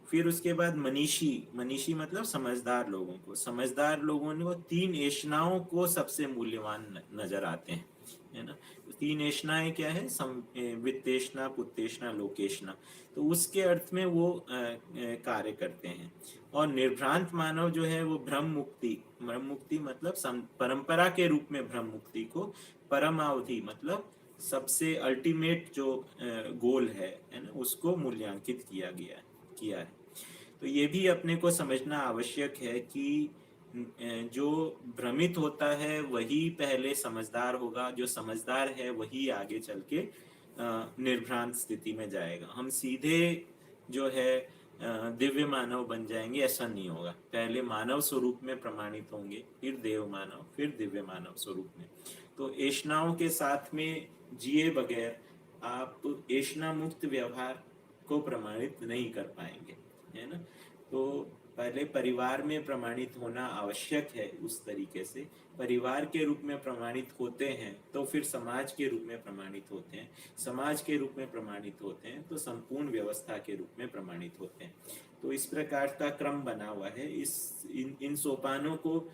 फिर उसके बाद मनीषी, मनीषी मतलब समझदार लोगों ने वो 3 ऐषणाओं को सबसे मूल्यवान नजर आते हैं, है ना। 3 ऐषणाएं क्या है? वित्तेषणा, पुत्तेषणा, लोकेषणा। तो उसके अर्थ में वो कार्य करते हैं। और निर्भ्रांत मानव जो है वो ब्रह्म मुक्ति मतलब परंपरा के रूप में ब्रह्म मुक्ति को, परमावधि मतलब सबसे अल्टीमेट जो गोल है ना, उसको मूल्यांकित किया है। तो ये भी अपने को समझना आवश्यक है कि जो भ्रमित होता है वही पहले समझदार होगा, जो समझदार है वही आगे चल के निर्भ्रांत स्थिति में जाएगा। हम सीधे जो है दिव्य मानव बन जाएंगे, ऐसा नहीं होगा। पहले मानव स्वरूप में प्रमाणित होंगे, फिर देव मानव, फिर दिव्य मानव स्वरूप में। तो ऐषणाओं के साथ में जिए बगैर आप ऐषणा मुक्त व्यवहार को प्रमाणित नहीं कर पाएंगे, है ना। तो पहले परिवार में प्रमाणित होना आवश्यक है। उस तरीके से परिवार के रूप में प्रमाणित होते हैं तो फिर समाज के रूप में प्रमाणित होते हैं, समाज के रूप में प्रमाणित होते हैं तो संपूर्ण व्यवस्था के रूप में प्रमाणित होते हैं। तो इस प्रकार का क्रम बना हुआ है। इन सोपानों को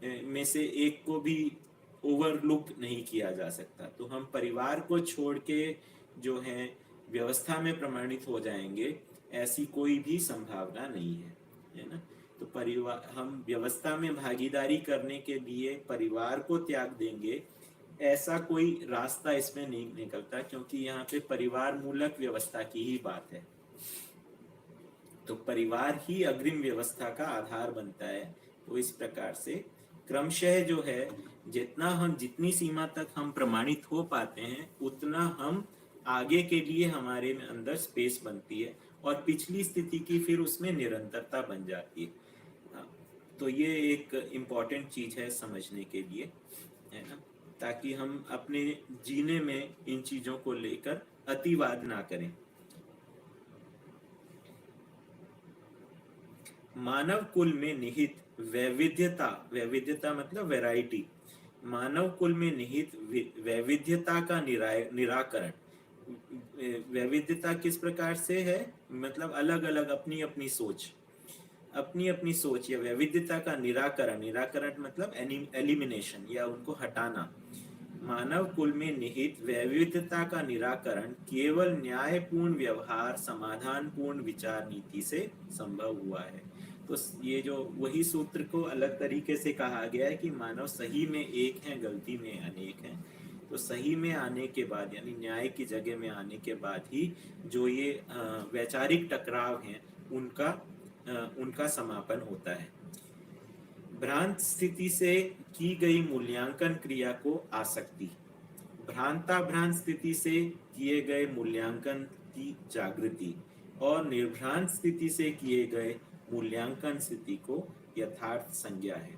में से एक को भी ओवरलुक नहीं किया जा सकता। तो हम परिवार को छोड़ के जो है व्यवस्था में प्रमाणित हो जाएंगे, ऐसी कोई भी संभावना नहीं है ना। तो परिवार, हम व्यवस्था में भागीदारी करने के लिए परिवार को त्याग देंगे, ऐसा कोई रास्ता इसमें नहीं निकलता, क्योंकि यहाँ पे परिवार मूलक व्यवस्था की ही बात है। तो परिवार ही अग्रिम व्यवस्था का आधार बनता है। तो इस प्रकार से क्रमशः जो है, जितनी सीमा तक हम प्रमाणित हो पाते हैं उतना हम आगे के लिए हमारे अंदर स्पेस बनती है, और पिछली स्थिति की फिर उसमें निरंतरता बन जाती है। तो ये एक इम्पॉर्टेंट चीज है समझने के लिए, है ना, ताकि हम अपने जीने में इन चीजों को लेकर अतिवाद ना करें। मानव कुल में निहित वैविध्यता मतलब वैरायटी, मानव कुल में निहित वैविध्यता का निराकरण। वैविध्यता किस प्रकार से है? मतलब अलग अलग अपनी अपनी सोच या वैविध्यता का निराकरण मतलब एलिमिनेशन या उनको हटाना। मानव कुल में निहित वैविध्यता का निराकरण केवल न्यायपूर्ण व्यवहार, समाधानपूर्ण विचार नीति से संभव हुआ है। तो ये जो वही सूत्र को अलग तरीके से कहा गया है कि मानव सही में एक है, गलती में अनेक है। तो सही में आने के बाद, यानी न्याय की जगह में आने के बाद ही जो ये वैचारिक टकराव हैं उनका समापन होता है। भ्रांत स्थिति से की गई मूल्यांकन क्रिया को आसक्ति, भ्रांताभ्रांत स्थिति से किए गए मूल्यांकन की जागृति, और निर्भ्रांत स्थिति से किए गए मूल्यांकन स्थिति को यथार्थ संज्ञा है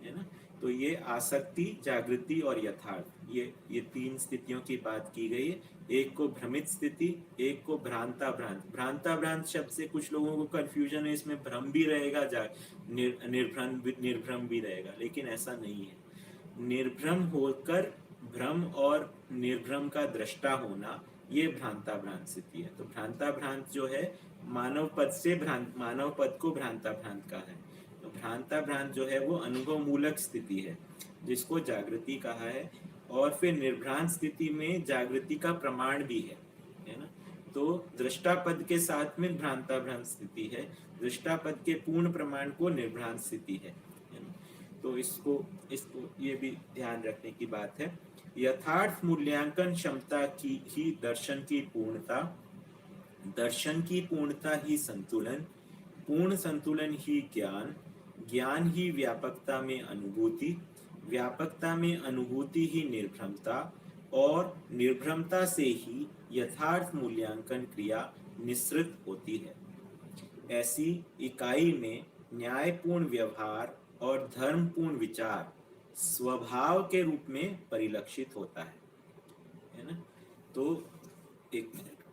ना। तो ये आसक्ति, जागृति और यथार्थ, ये 3 स्थितियों की बात की गई है। एक को भ्रमित स्थिति, एक को भ्रांताभ्रांत शब्द से कुछ लोगों को कंफ्यूजन है, इसमें भ्रम भी रहेगा, निर्भ्रम भी रहेगा, लेकिन ऐसा नहीं है। निर्भ्रम होकर भ्रम और निर्भ्रम का दृष्टा होना, ये भ्रांताभ्रांत स्थिति है। तो भ्रांताभ्रांत जो है मानव पद को भ्रांताभ्रांत का है। तो भ्रांताभ्रांत जो है वो अनुभव मूलक स्थिति है, जिसको जागृति कहा है। और फिर निर्भ्रांत स्थिति में जागृति का प्रमाण भी है ना। तो दृष्टा पद के साथ में भ्रांताभ्रांत स्थिति है, दृष्टा पद के पूर्ण प्रमाण को निर्भ्रांत स्थिति है ना? तो इसको इसको ये भी ध्यान रखने की बात है। यथार्थ मूल्यांकन क्षमता की ही दर्शन की पूर्णता, दर्शन की पूर्णता ही संतुलन, पूर्ण संतुलन ही ज्ञान, ज्ञान ही व्यापकता में अनुभूति, व्यापकता में अनुभूति ही निर्भ्रमता, और निर्भ्रमता से ही यथार्थ मूल्यांकन क्रिया निःसृत होती है। ऐसी इकाई में न्यायपूर्ण व्यवहार और धर्मपूर्ण विचार स्वभाव के रूप में परिलक्षित होता है ना? तो एक मिनट,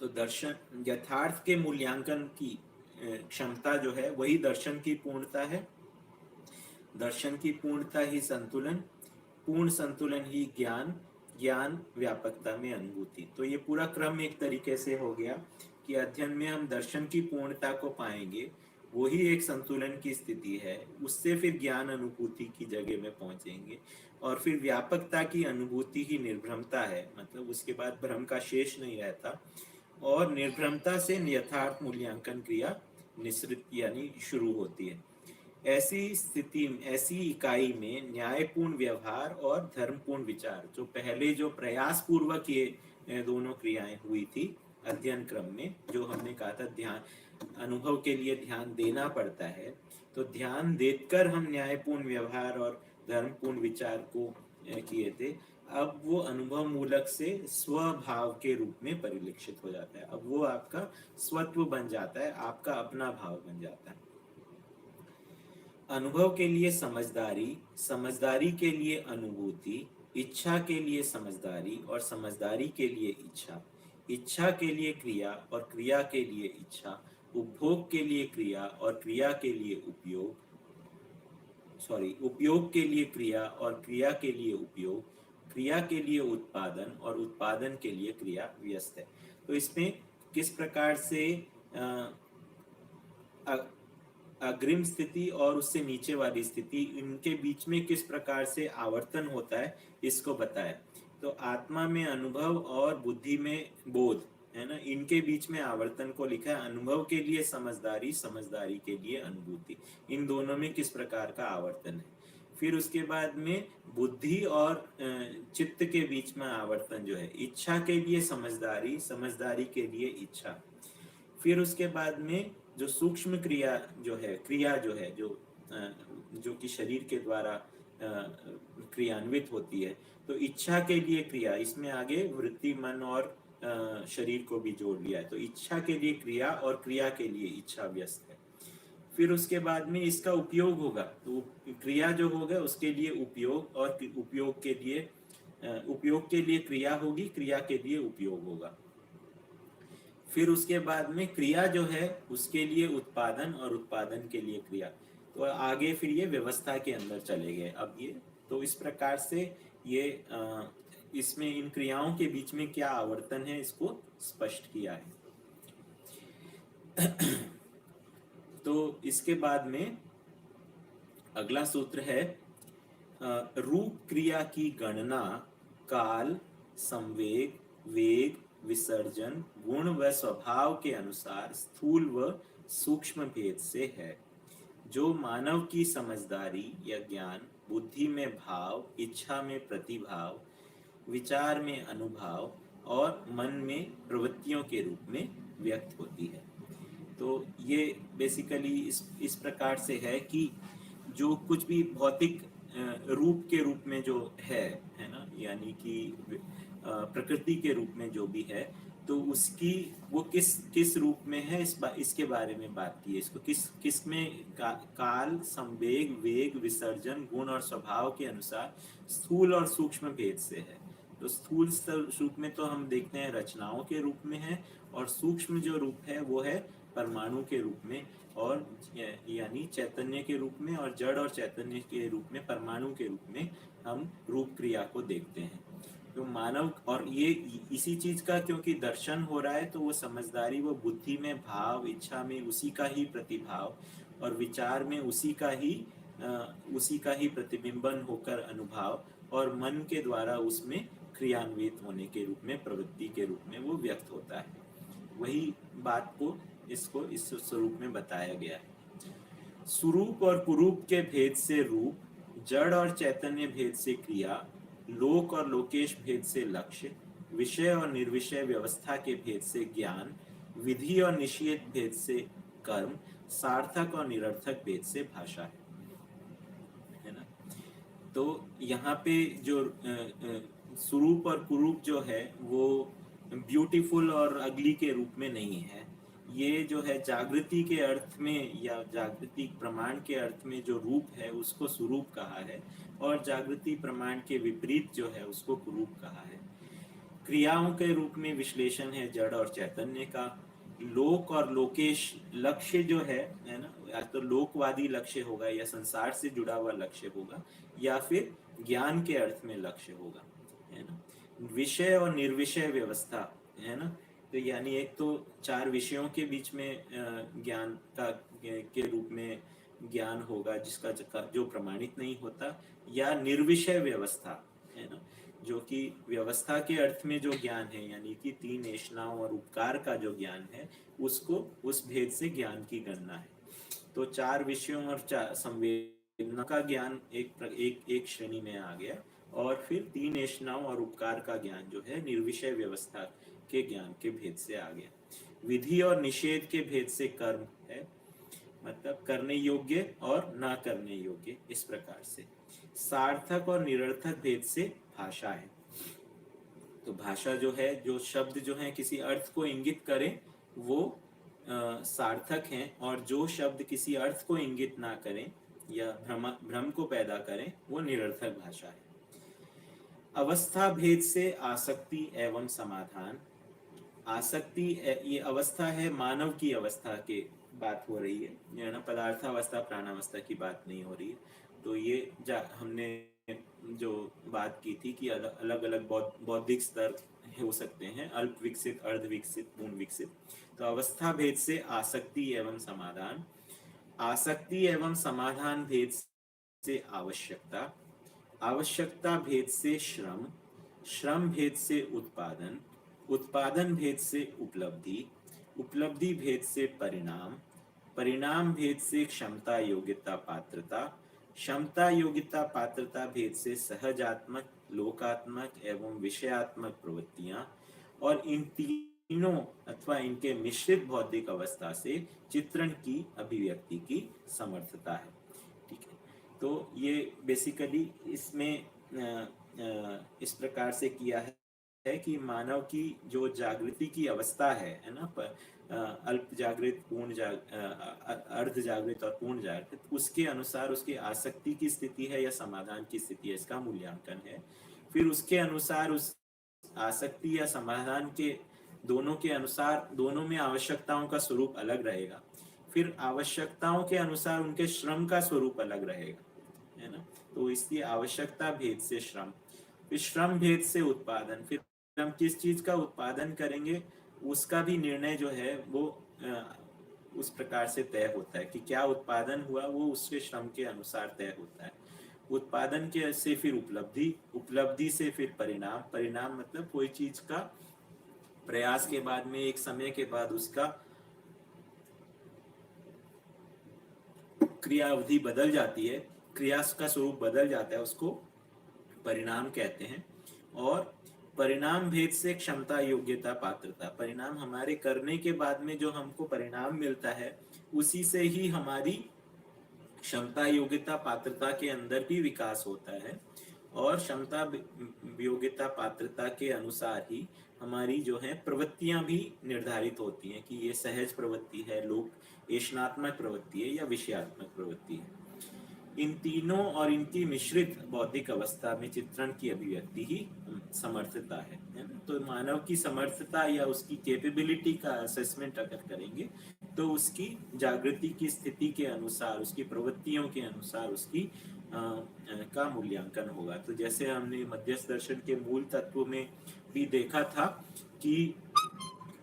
तो दर्शन यथार्थ के मूल्यांकन की क्षमता जो है वही दर्शन की पूर्णता है, दर्शन की पूर्णता ही संतुलन, पूर्ण संतुलन ही ज्ञान, ज्ञान व्यापकता में अनुभूति। तो ये पूरा क्रम एक तरीके से हो गया कि अध्ययन में हम दर्शन की पूर्णता को पाएंगे, वही एक संतुलन की स्थिति है, उससे फिर ज्ञान अनुभूति की जगह में पहुंचेंगे, और फिर व्यापकता की अनुभूति ही निर्भ्रमता है, मतलब उसके बाद भ्रम का शेष नहीं रहता, और निर्भ्रमता से यथार्थ मूल्यांकन क्रिया निःसृत यानी शुरू होती है। ऐसी स्थिति, ऐसी इकाई में न्यायपूर्ण व्यवहार और धर्मपूर्ण विचार, जो पहले जो प्रयास पूर्वक ये दोनों क्रियाएं हुई थी अध्ययन क्रम में, जो हमने कहा था ध्यान अनुभव के लिए ध्यान देना पड़ता है, तो ध्यान देकर हम न्यायपूर्ण व्यवहार और धर्मपूर्ण विचार को किए थे, अब वो अनुभव मूलक से स्वभाव के रूप में परिलक्षित हो जाता है। अब वो आपका स्वत्व बन जाता है, आपका अपना भाव बन जाता है। अनुभव के लिए समझदारी, समझदारी के लिए अनुभूति, इच्छा के लिए समझदारी और समझदारी के लिए इच्छा, इच्छा के लिए क्रिया और क्रिया के लिए इच्छा, उपभोग के लिए क्रिया और क्रिया के लिए उपयोग, उपयोग के लिए क्रिया और क्रिया के लिए उपयोग, क्रिया के लिए उत्पादन और उत्पादन के लिए क्रिया व्यस्त है। तो इसमें किस प्रकार से अग्रिम स्थिति और उससे नीचे वाली स्थिति, इनके बीच में किस प्रकार से आवर्तन होता है इसको बताया। तो आत्मा में अनुभव और बुद्धि में बोध है ना, इनके बीच में आवर्तन को लिखा है। अनुभव के लिए समझदारी, समझदारी के लिए अनुभूति, इन दोनों में किस प्रकार का आवर्तन है। फिर उसके बाद में बुद्धि और चित्त के बीच में आवर्तन जो है, इच्छा के लिए समझदारी, समझदारी के लिए इच्छा। फिर उसके बाद में जो सूक्ष्म क्रिया जो है, क्रिया जो है जो कि शरीर के द्वारा क्रियान्वित होती है, तो इच्छा के लिए क्रिया, इसमें आगे वृत्ति, मन और शरीर को भी जोड़ लिया है, तो इच्छा के लिए क्रिया और क्रिया के लिए इच्छा व्यस्त है। फिर उसके बाद में इसका उपयोग होगा, तो क्रिया जो होगा उसके लिए उपयोग, और उपयोग के लिए क्रिया होगी, क्रिया के लिए उपयोग होगा। फिर उसके बाद में क्रिया जो है उसके लिए उत्पादन और उत्पादन के लिए क्रिया। तो आगे फिर ये व्यवस्था के अंदर चले गए अब ये। तो इस प्रकार से ये इसमें इन क्रियाओं के बीच में क्या आवर्तन है इसको स्पष्ट किया है। तो इसके बाद में अगला सूत्र है रूप क्रिया की गणना काल, संवेग, वेग, विसर्जन, गुण व स्वभाव के अनुसार स्थूल व सूक्ष्म भेद से है। जो मानव की समझदारी या ज्ञान, बुद्धि में भाव, इच्छा में प्रतिभाव, विचार में अनुभाव और मन में प्रवृत्तियों के रूप में व्यक्त होती है। तो ये बेसिकली इस प्रकार से है कि जो कुछ भी भौतिक रूप के रूप में जो है ना, यानी कि प्रकृति के रूप में जो भी है, तो उसकी वो किस रूप में है इसके बारे में बात की है। इसको किस में काल, संवेग, वेग, विसर्जन, गुण और स्वभाव के अनुसार स्थूल और सूक्ष्म भेद से है। तो स्थूल रूप में तो हम देखते हैं रचनाओं के रूप में है, और सूक्ष्म जो रूप है वो है परमाणु के रूप में, और यानी चैतन्य के रूप में, और जड़ और चैतन्य के रूप में, परमाणु के रूप में हम रूप क्रिया को देखते हैं। तो मानव, और ये इसी चीज का क्योंकि दर्शन हो रहा है, तो वो समझदारी, वो बुद्धि में भाव, इच्छा में उसी का ही प्रतिभाव, और विचार में उसी का ही उसी का ही प्रतिबिंबन होकर अनुभव और मन के द्वारा उसमें क्रियान्वित होने के रूप में, प्रवृत्ति के रूप में वो व्यक्त होता है। वही बात को इसको इस स्वरूप में बताया गया है। स्वरूप और कुरूप के भेद से रूप, जड़ और चैतन्य भेद से क्रिया, लोक और लोकेश भेद से लक्ष्य, विषय और निर्विषय व्यवस्था के भेद से ज्ञान, विधि और निषेध भेद से कर्म, सार्थक और निरर्थक भेद से भाषा है ना। तो यहाँ पे जो स्वरूप और कुरूप जो है वो ब्यूटीफुल और अगली के रूप में नहीं है। ये जो है जागृति के अर्थ में या जागृति प्रमाण के अर्थ में जो रूप है उसको स्वरूप कहा है, और जागृति प्रमाण के विपरीत जो है उसको कुरूप कहा है। क्रियाओं के रूप में विश्लेषण है जड़ और चैतन्य का। लोक और लोकेश लक्ष्य जो है ना, या तो लोकवादी लक्ष्य होगा या संसार से जुड़ा हुआ लक्ष्य होगा, या फिर ज्ञान के अर्थ में लक्ष्य होगा, है ना। विषय और निर्विषय व्यवस्था, है ना, तो यानी एक तो चार विषयों के बीच में ज्ञान का के रूप में ज्ञान होगा जिसका जो प्रमाणित नहीं होता, या निर्विषय व्यवस्था, है ना, जो कि व्यवस्था के अर्थ में जो ज्ञान है यानी कि तीन ऐषणाओं और उपकार का जो ज्ञान है उसको उस भेद से ज्ञान की गणना है। तो चार विषयों और संवेदना का ज्ञान एक श्रेणी में आ गया, और फिर तीन ऐषणाओं और उपकार का ज्ञान जो है निर्विषय व्यवस्था के ज्ञान के भेद से आ गया। विधि और निषेध के भेद से कर्म है, मतलब करने योग्य और ना करने योग्य, इस प्रकार से। सार्थक और निरर्थक भेद से भाषा है। तो भाषा जो है, जो शब्द जो है किसी अर्थ को इंगित करें वो सार्थक हैं, और जो शब्द किसी अर्थ को इंगित ना करें या भ्रम को पैदा करें वो निरर्थक भाषा है। अवस्था भेद से आसक्ति एवं समाधान। आसक्ति ये अवस्था है मानव की अवस्था की बात हो रही है ना, पदार्थावस्था प्राणावस्था की बात नहीं हो रही है। तो ये हमने जो बात की थी कि अलग अलग बौद्धिक स्तर हो सकते हैं, अल्प विकसित, अर्ध विकसित, पूर्ण विकसित। तो अवस्था भेद से आसक्ति एवं समाधान। आसक्ति एवं समाधान भेद से आवश्यकता। आवश्यकता भेद से श्रम। श्रम भेद से उत्पादन। उत्पादन भेद से उपलब्धि। उपलब्धि भेद से परिणाम। परिणाम भेद से क्षमता योग्यता पात्रता। क्षमता योग्यता पात्रता भेद से सहजात्मक, लोकात्मक एवं विषयात्मक प्रवृत्तियां, और इन तीनों अथवा इनके मिश्रित बौद्धिक अवस्था से चित्रण की अभिव्यक्ति की समर्थता है। ठीक है, तो ये बेसिकली इसमें इस प्रकार से किया है कि मानव की जो जागृति की अवस्था है ना, अल्प जागृत, पूर्ण अर्ध जागृत और पूर्ण जागृत, उसके अनुसार उसकी आसक्ति की स्थिति है या समाधान की स्थिति है, इसका मूल्यांकन है। फिर उसके अनुसार उस आसक्ति या समाधान के दोनों के अनुसार दोनों में आवश्यकताओं का स्वरूप अलग रहेगा। फिर आवश्यकताओं के अनुसार उनके श्रम का स्वरूप अलग रहेगा, है ना। तो इसलिए आवश्यकता भेद से श्रम, फिर श्रम भेद से उत्पादन। फिर हम किस चीज का उत्पादन करेंगे उसका भी निर्णय जो है वो उस प्रकार से तय होता है कि क्या उत्पादन हुआ, वो उसके श्रम के अनुसार तय होता है। उत्पादन के से फिर उपलब्धि, उपलब्धि से फिर परिणाम। परिणाम मतलब कोई चीज का प्रयास के बाद में एक समय के बाद उसका क्रिया अवधि बदल जाती है, क्रिया का स्वरूप बदल जाता है, उसको परिणाम कहते हैं। और परिणाम भेद से क्षमता योग्यता पात्रता। परिणाम हमारे करने के बाद में जो हमको परिणाम मिलता है उसी से ही हमारी क्षमता योग्यता पात्रता के अंदर भी विकास होता है, और क्षमता योग्यता पात्रता के अनुसार ही हमारी जो है प्रवृत्तियां भी निर्धारित होती हैं कि ये सहज प्रवृत्ति है, लोक ऐषणात्मक प्रवृत्ति है या विषयात्मक प्रवृत्ति है। इन तीनों और इनकी मिश्रित बौद्धिक अवस्था में चित्रण की अभिव्यक्ति ही समर्थता है ना? तो मानव की समर्थता या उसकी कैपेबिलिटी का असेसमेंट अगर करेंगे तो उसकी जागृति की स्थिति के अनुसार, उसकी प्रवृत्तियों के अनुसार उसकी का मूल्यांकन होगा। तो जैसे हमने मध्यस्थ दर्शन के मूल तत्व में भी देखा था कि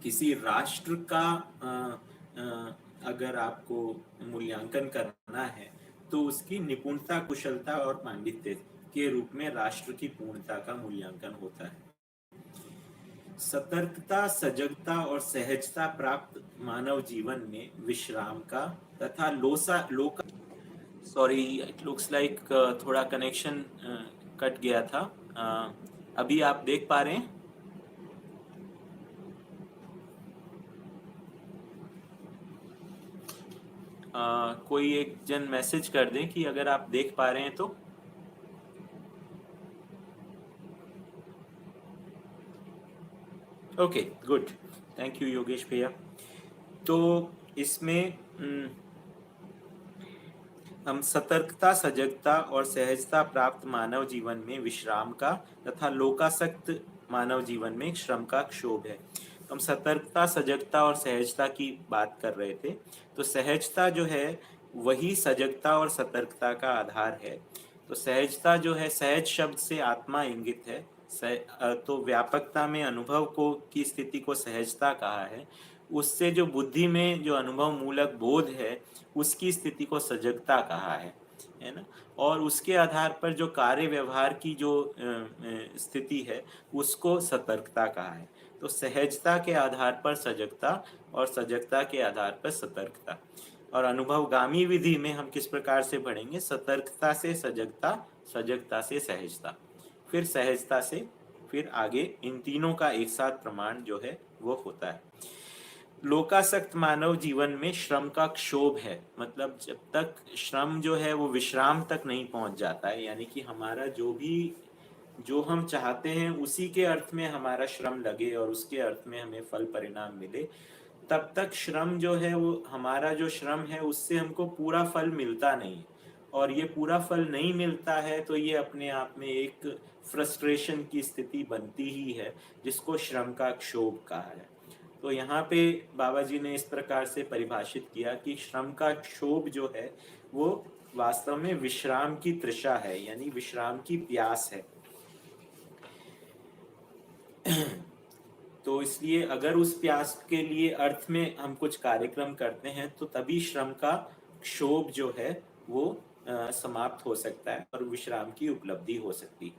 किसी राष्ट्र का अगर आपको मूल्यांकन करना है तो उसकी निपुणता, कुशलता और पांडित्य के रूप में राष्ट्र की पूर्णता का मूल्यांकन होता है। सतर्कता, सजगता और सहजता प्राप्त मानव जीवन में विश्राम का तथा लोका सॉरी, इट लुक्स लाइक थोड़ा कनेक्शन कट गया था। अभी आप देख पा रहे हैं? कोई एक जन मैसेज कर दें कि अगर आप देख पा रहे हैं तो। Okay, good, thank you Yogesh भैया। तो इसमें हम सतर्कता, सजगता और सहजता प्राप्त मानव जीवन में विश्राम का तथा लोकासक्त मानव जीवन में श्रम का क्षोभ है। हम सतर्कता, सजगता और सहजता की बात कर रहे थे। तो सहजता जो है वही सजगता और सतर्कता का आधार है। तो सहजता जो है, सहज शब्द से आत्मा इंगित है। तो व्यापकता में अनुभव को की स्थिति को सहजता कहा है। उससे जो बुद्धि में जो अनुभव मूलक बोध है उसकी स्थिति को सजगता कहा है ना। और उसके आधार पर जो कार्य व्यवहार की जो स्थिति है उसको सतर्कता कहा है। तो सहजता के आधार पर सजगता और सजगता के आधार पर सतर्कता। और अनुभवगामी विधि में हम किस प्रकार से बढ़ेंगे? सतर्कता से सजगता, सजगता से सहजता, फिर सहजता से फिर आगे। इन तीनों का एक साथ प्रमाण जो है वो होता है। लोकासक्त मानव जीवन में श्रम का क्षोभ है, मतलब जब तक श्रम जो है वो विश्राम तक नहीं पहुंच जाता है, यानी कि हमारा जो हम चाहते हैं उसी के अर्थ में हमारा श्रम लगे और उसके अर्थ में हमें फल परिणाम मिले, तब तक श्रम जो है वो हमारा जो श्रम है उससे हमको पूरा फल मिलता नहीं। और ये पूरा फल नहीं मिलता है तो ये अपने आप में एक फ्रस्ट्रेशन की स्थिति बनती ही है, जिसको श्रम का क्षोभ कहा है। तो यहाँ पे बाबा जी ने इस प्रकार से परिभाषित किया कि श्रम का क्षोभ जो है वो वास्तव में विश्राम की तृषा है, यानी विश्राम की प्यास है। तो इसलिए अगर उस प्यास के लिए अर्थ में हम कुछ कार्यक्रम करते हैं तो तभी श्रम का क्षोभ जो है वो समाप्त हो सकता है और विश्राम की उपलब्धि हो सकती है।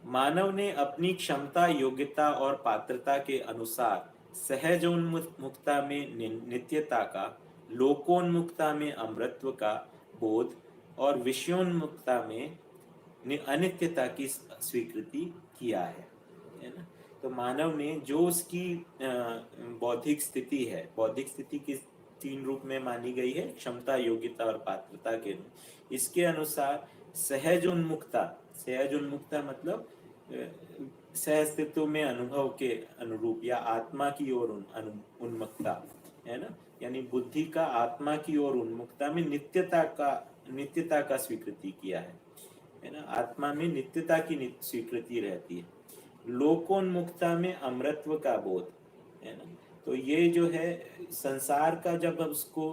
मानव ने अपनी क्षमता, योग्यता और पात्रता के अनुसार सहजोन्मुखता में नित्यता का, लोकोन्मुखता में अमृतत्व का बोध और विषयोन्मुखता में अनित्यता की स्वीकृति किया है ना। तो मानव ने जो उसकी बौद्धिक स्थिति है, बौद्धिक स्थिति किस तीन रूप में मानी गई है? क्षमता, योग्यता और पात्रता के रूप। इसके अनुसार सहज उन्मुखता मतलब सहअस्तित्व में अनुभव के अनुरूप या आत्मा की ओर उन्मुखता है ना, यानी बुद्धि का आत्मा की ओर उन्मुखता में नित्यता का स्वीकृति किया है ना। आत्मा में नित्यता की स्वीकृति रहती है। लोकोन्मुखता में अमृतत्व का बोध है ना। तो ये जो है संसार का जब उसको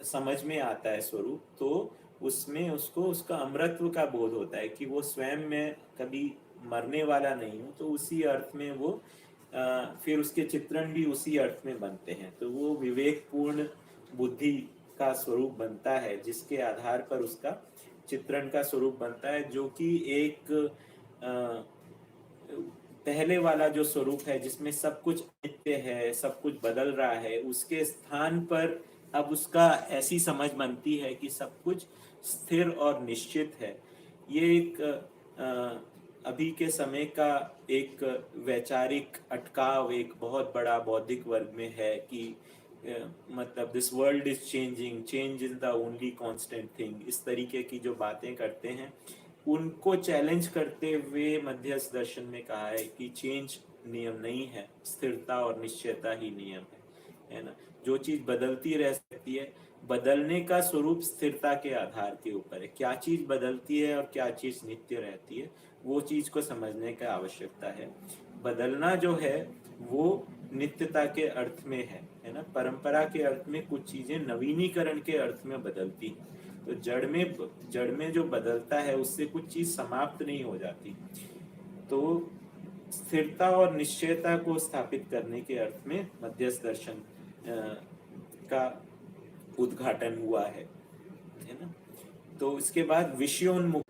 समझ में आता है स्वरूप, तो उसमें उसको उसका अमृतत्व का बोध होता है कि वो स्वयं में कभी मरने वाला नहीं हूँ। तो उसी अर्थ में वो फिर उसके चित्रण भी उसी अर्थ में बनते हैं। तो वो विवेकपूर्ण बुद्धि का स्वरूप बनता है, जिसके आधार पर उसका चित्रण का स्वरूप बनता है, जो कि एक पहले वाला जो स्वरूप है जिसमें सब कुछ नित्य है, सब कुछ बदल रहा है, उसके स्थान पर अब उसका ऐसी समझ बनती है कि सब कुछ स्थिर और निश्चित है। ये एक अभी के समय का एक वैचारिक अटकाव एक बहुत बड़ा बौद्धिक वर्ग में है कि मतलब this world is changing, change is the only constant thing, इस तरीके की जो बातें करते हैं उनको चैलेंज करते हुए मध्यस्थ दर्शन में कहा है कि चेंज नियम नहीं है, स्थिरता और निश्चयता ही नियम है ना। जो चीज बदलती रह सकती है, बदलने का स्वरूप स्थिरता के आधार के ऊपर है। क्या चीज बदलती है और क्या चीज नित्य रहती है, वो चीज को समझने का आवश्यकता है। बदलना जो है वो नित्यता के अर्थ में है ना। परंपरा के अर्थ में कुछ चीजें नवीनीकरण के अर्थ में बदलती है। तो जड़ में जो बदलता है उससे कुछ चीज समाप्त नहीं हो जाती। तो स्थिरता और निश्चयता को स्थापित करने के अर्थ में मध्यस्थ दर्शन का उद्घाटन हुआ है ना। तो इसके बाद विषयोन्मुख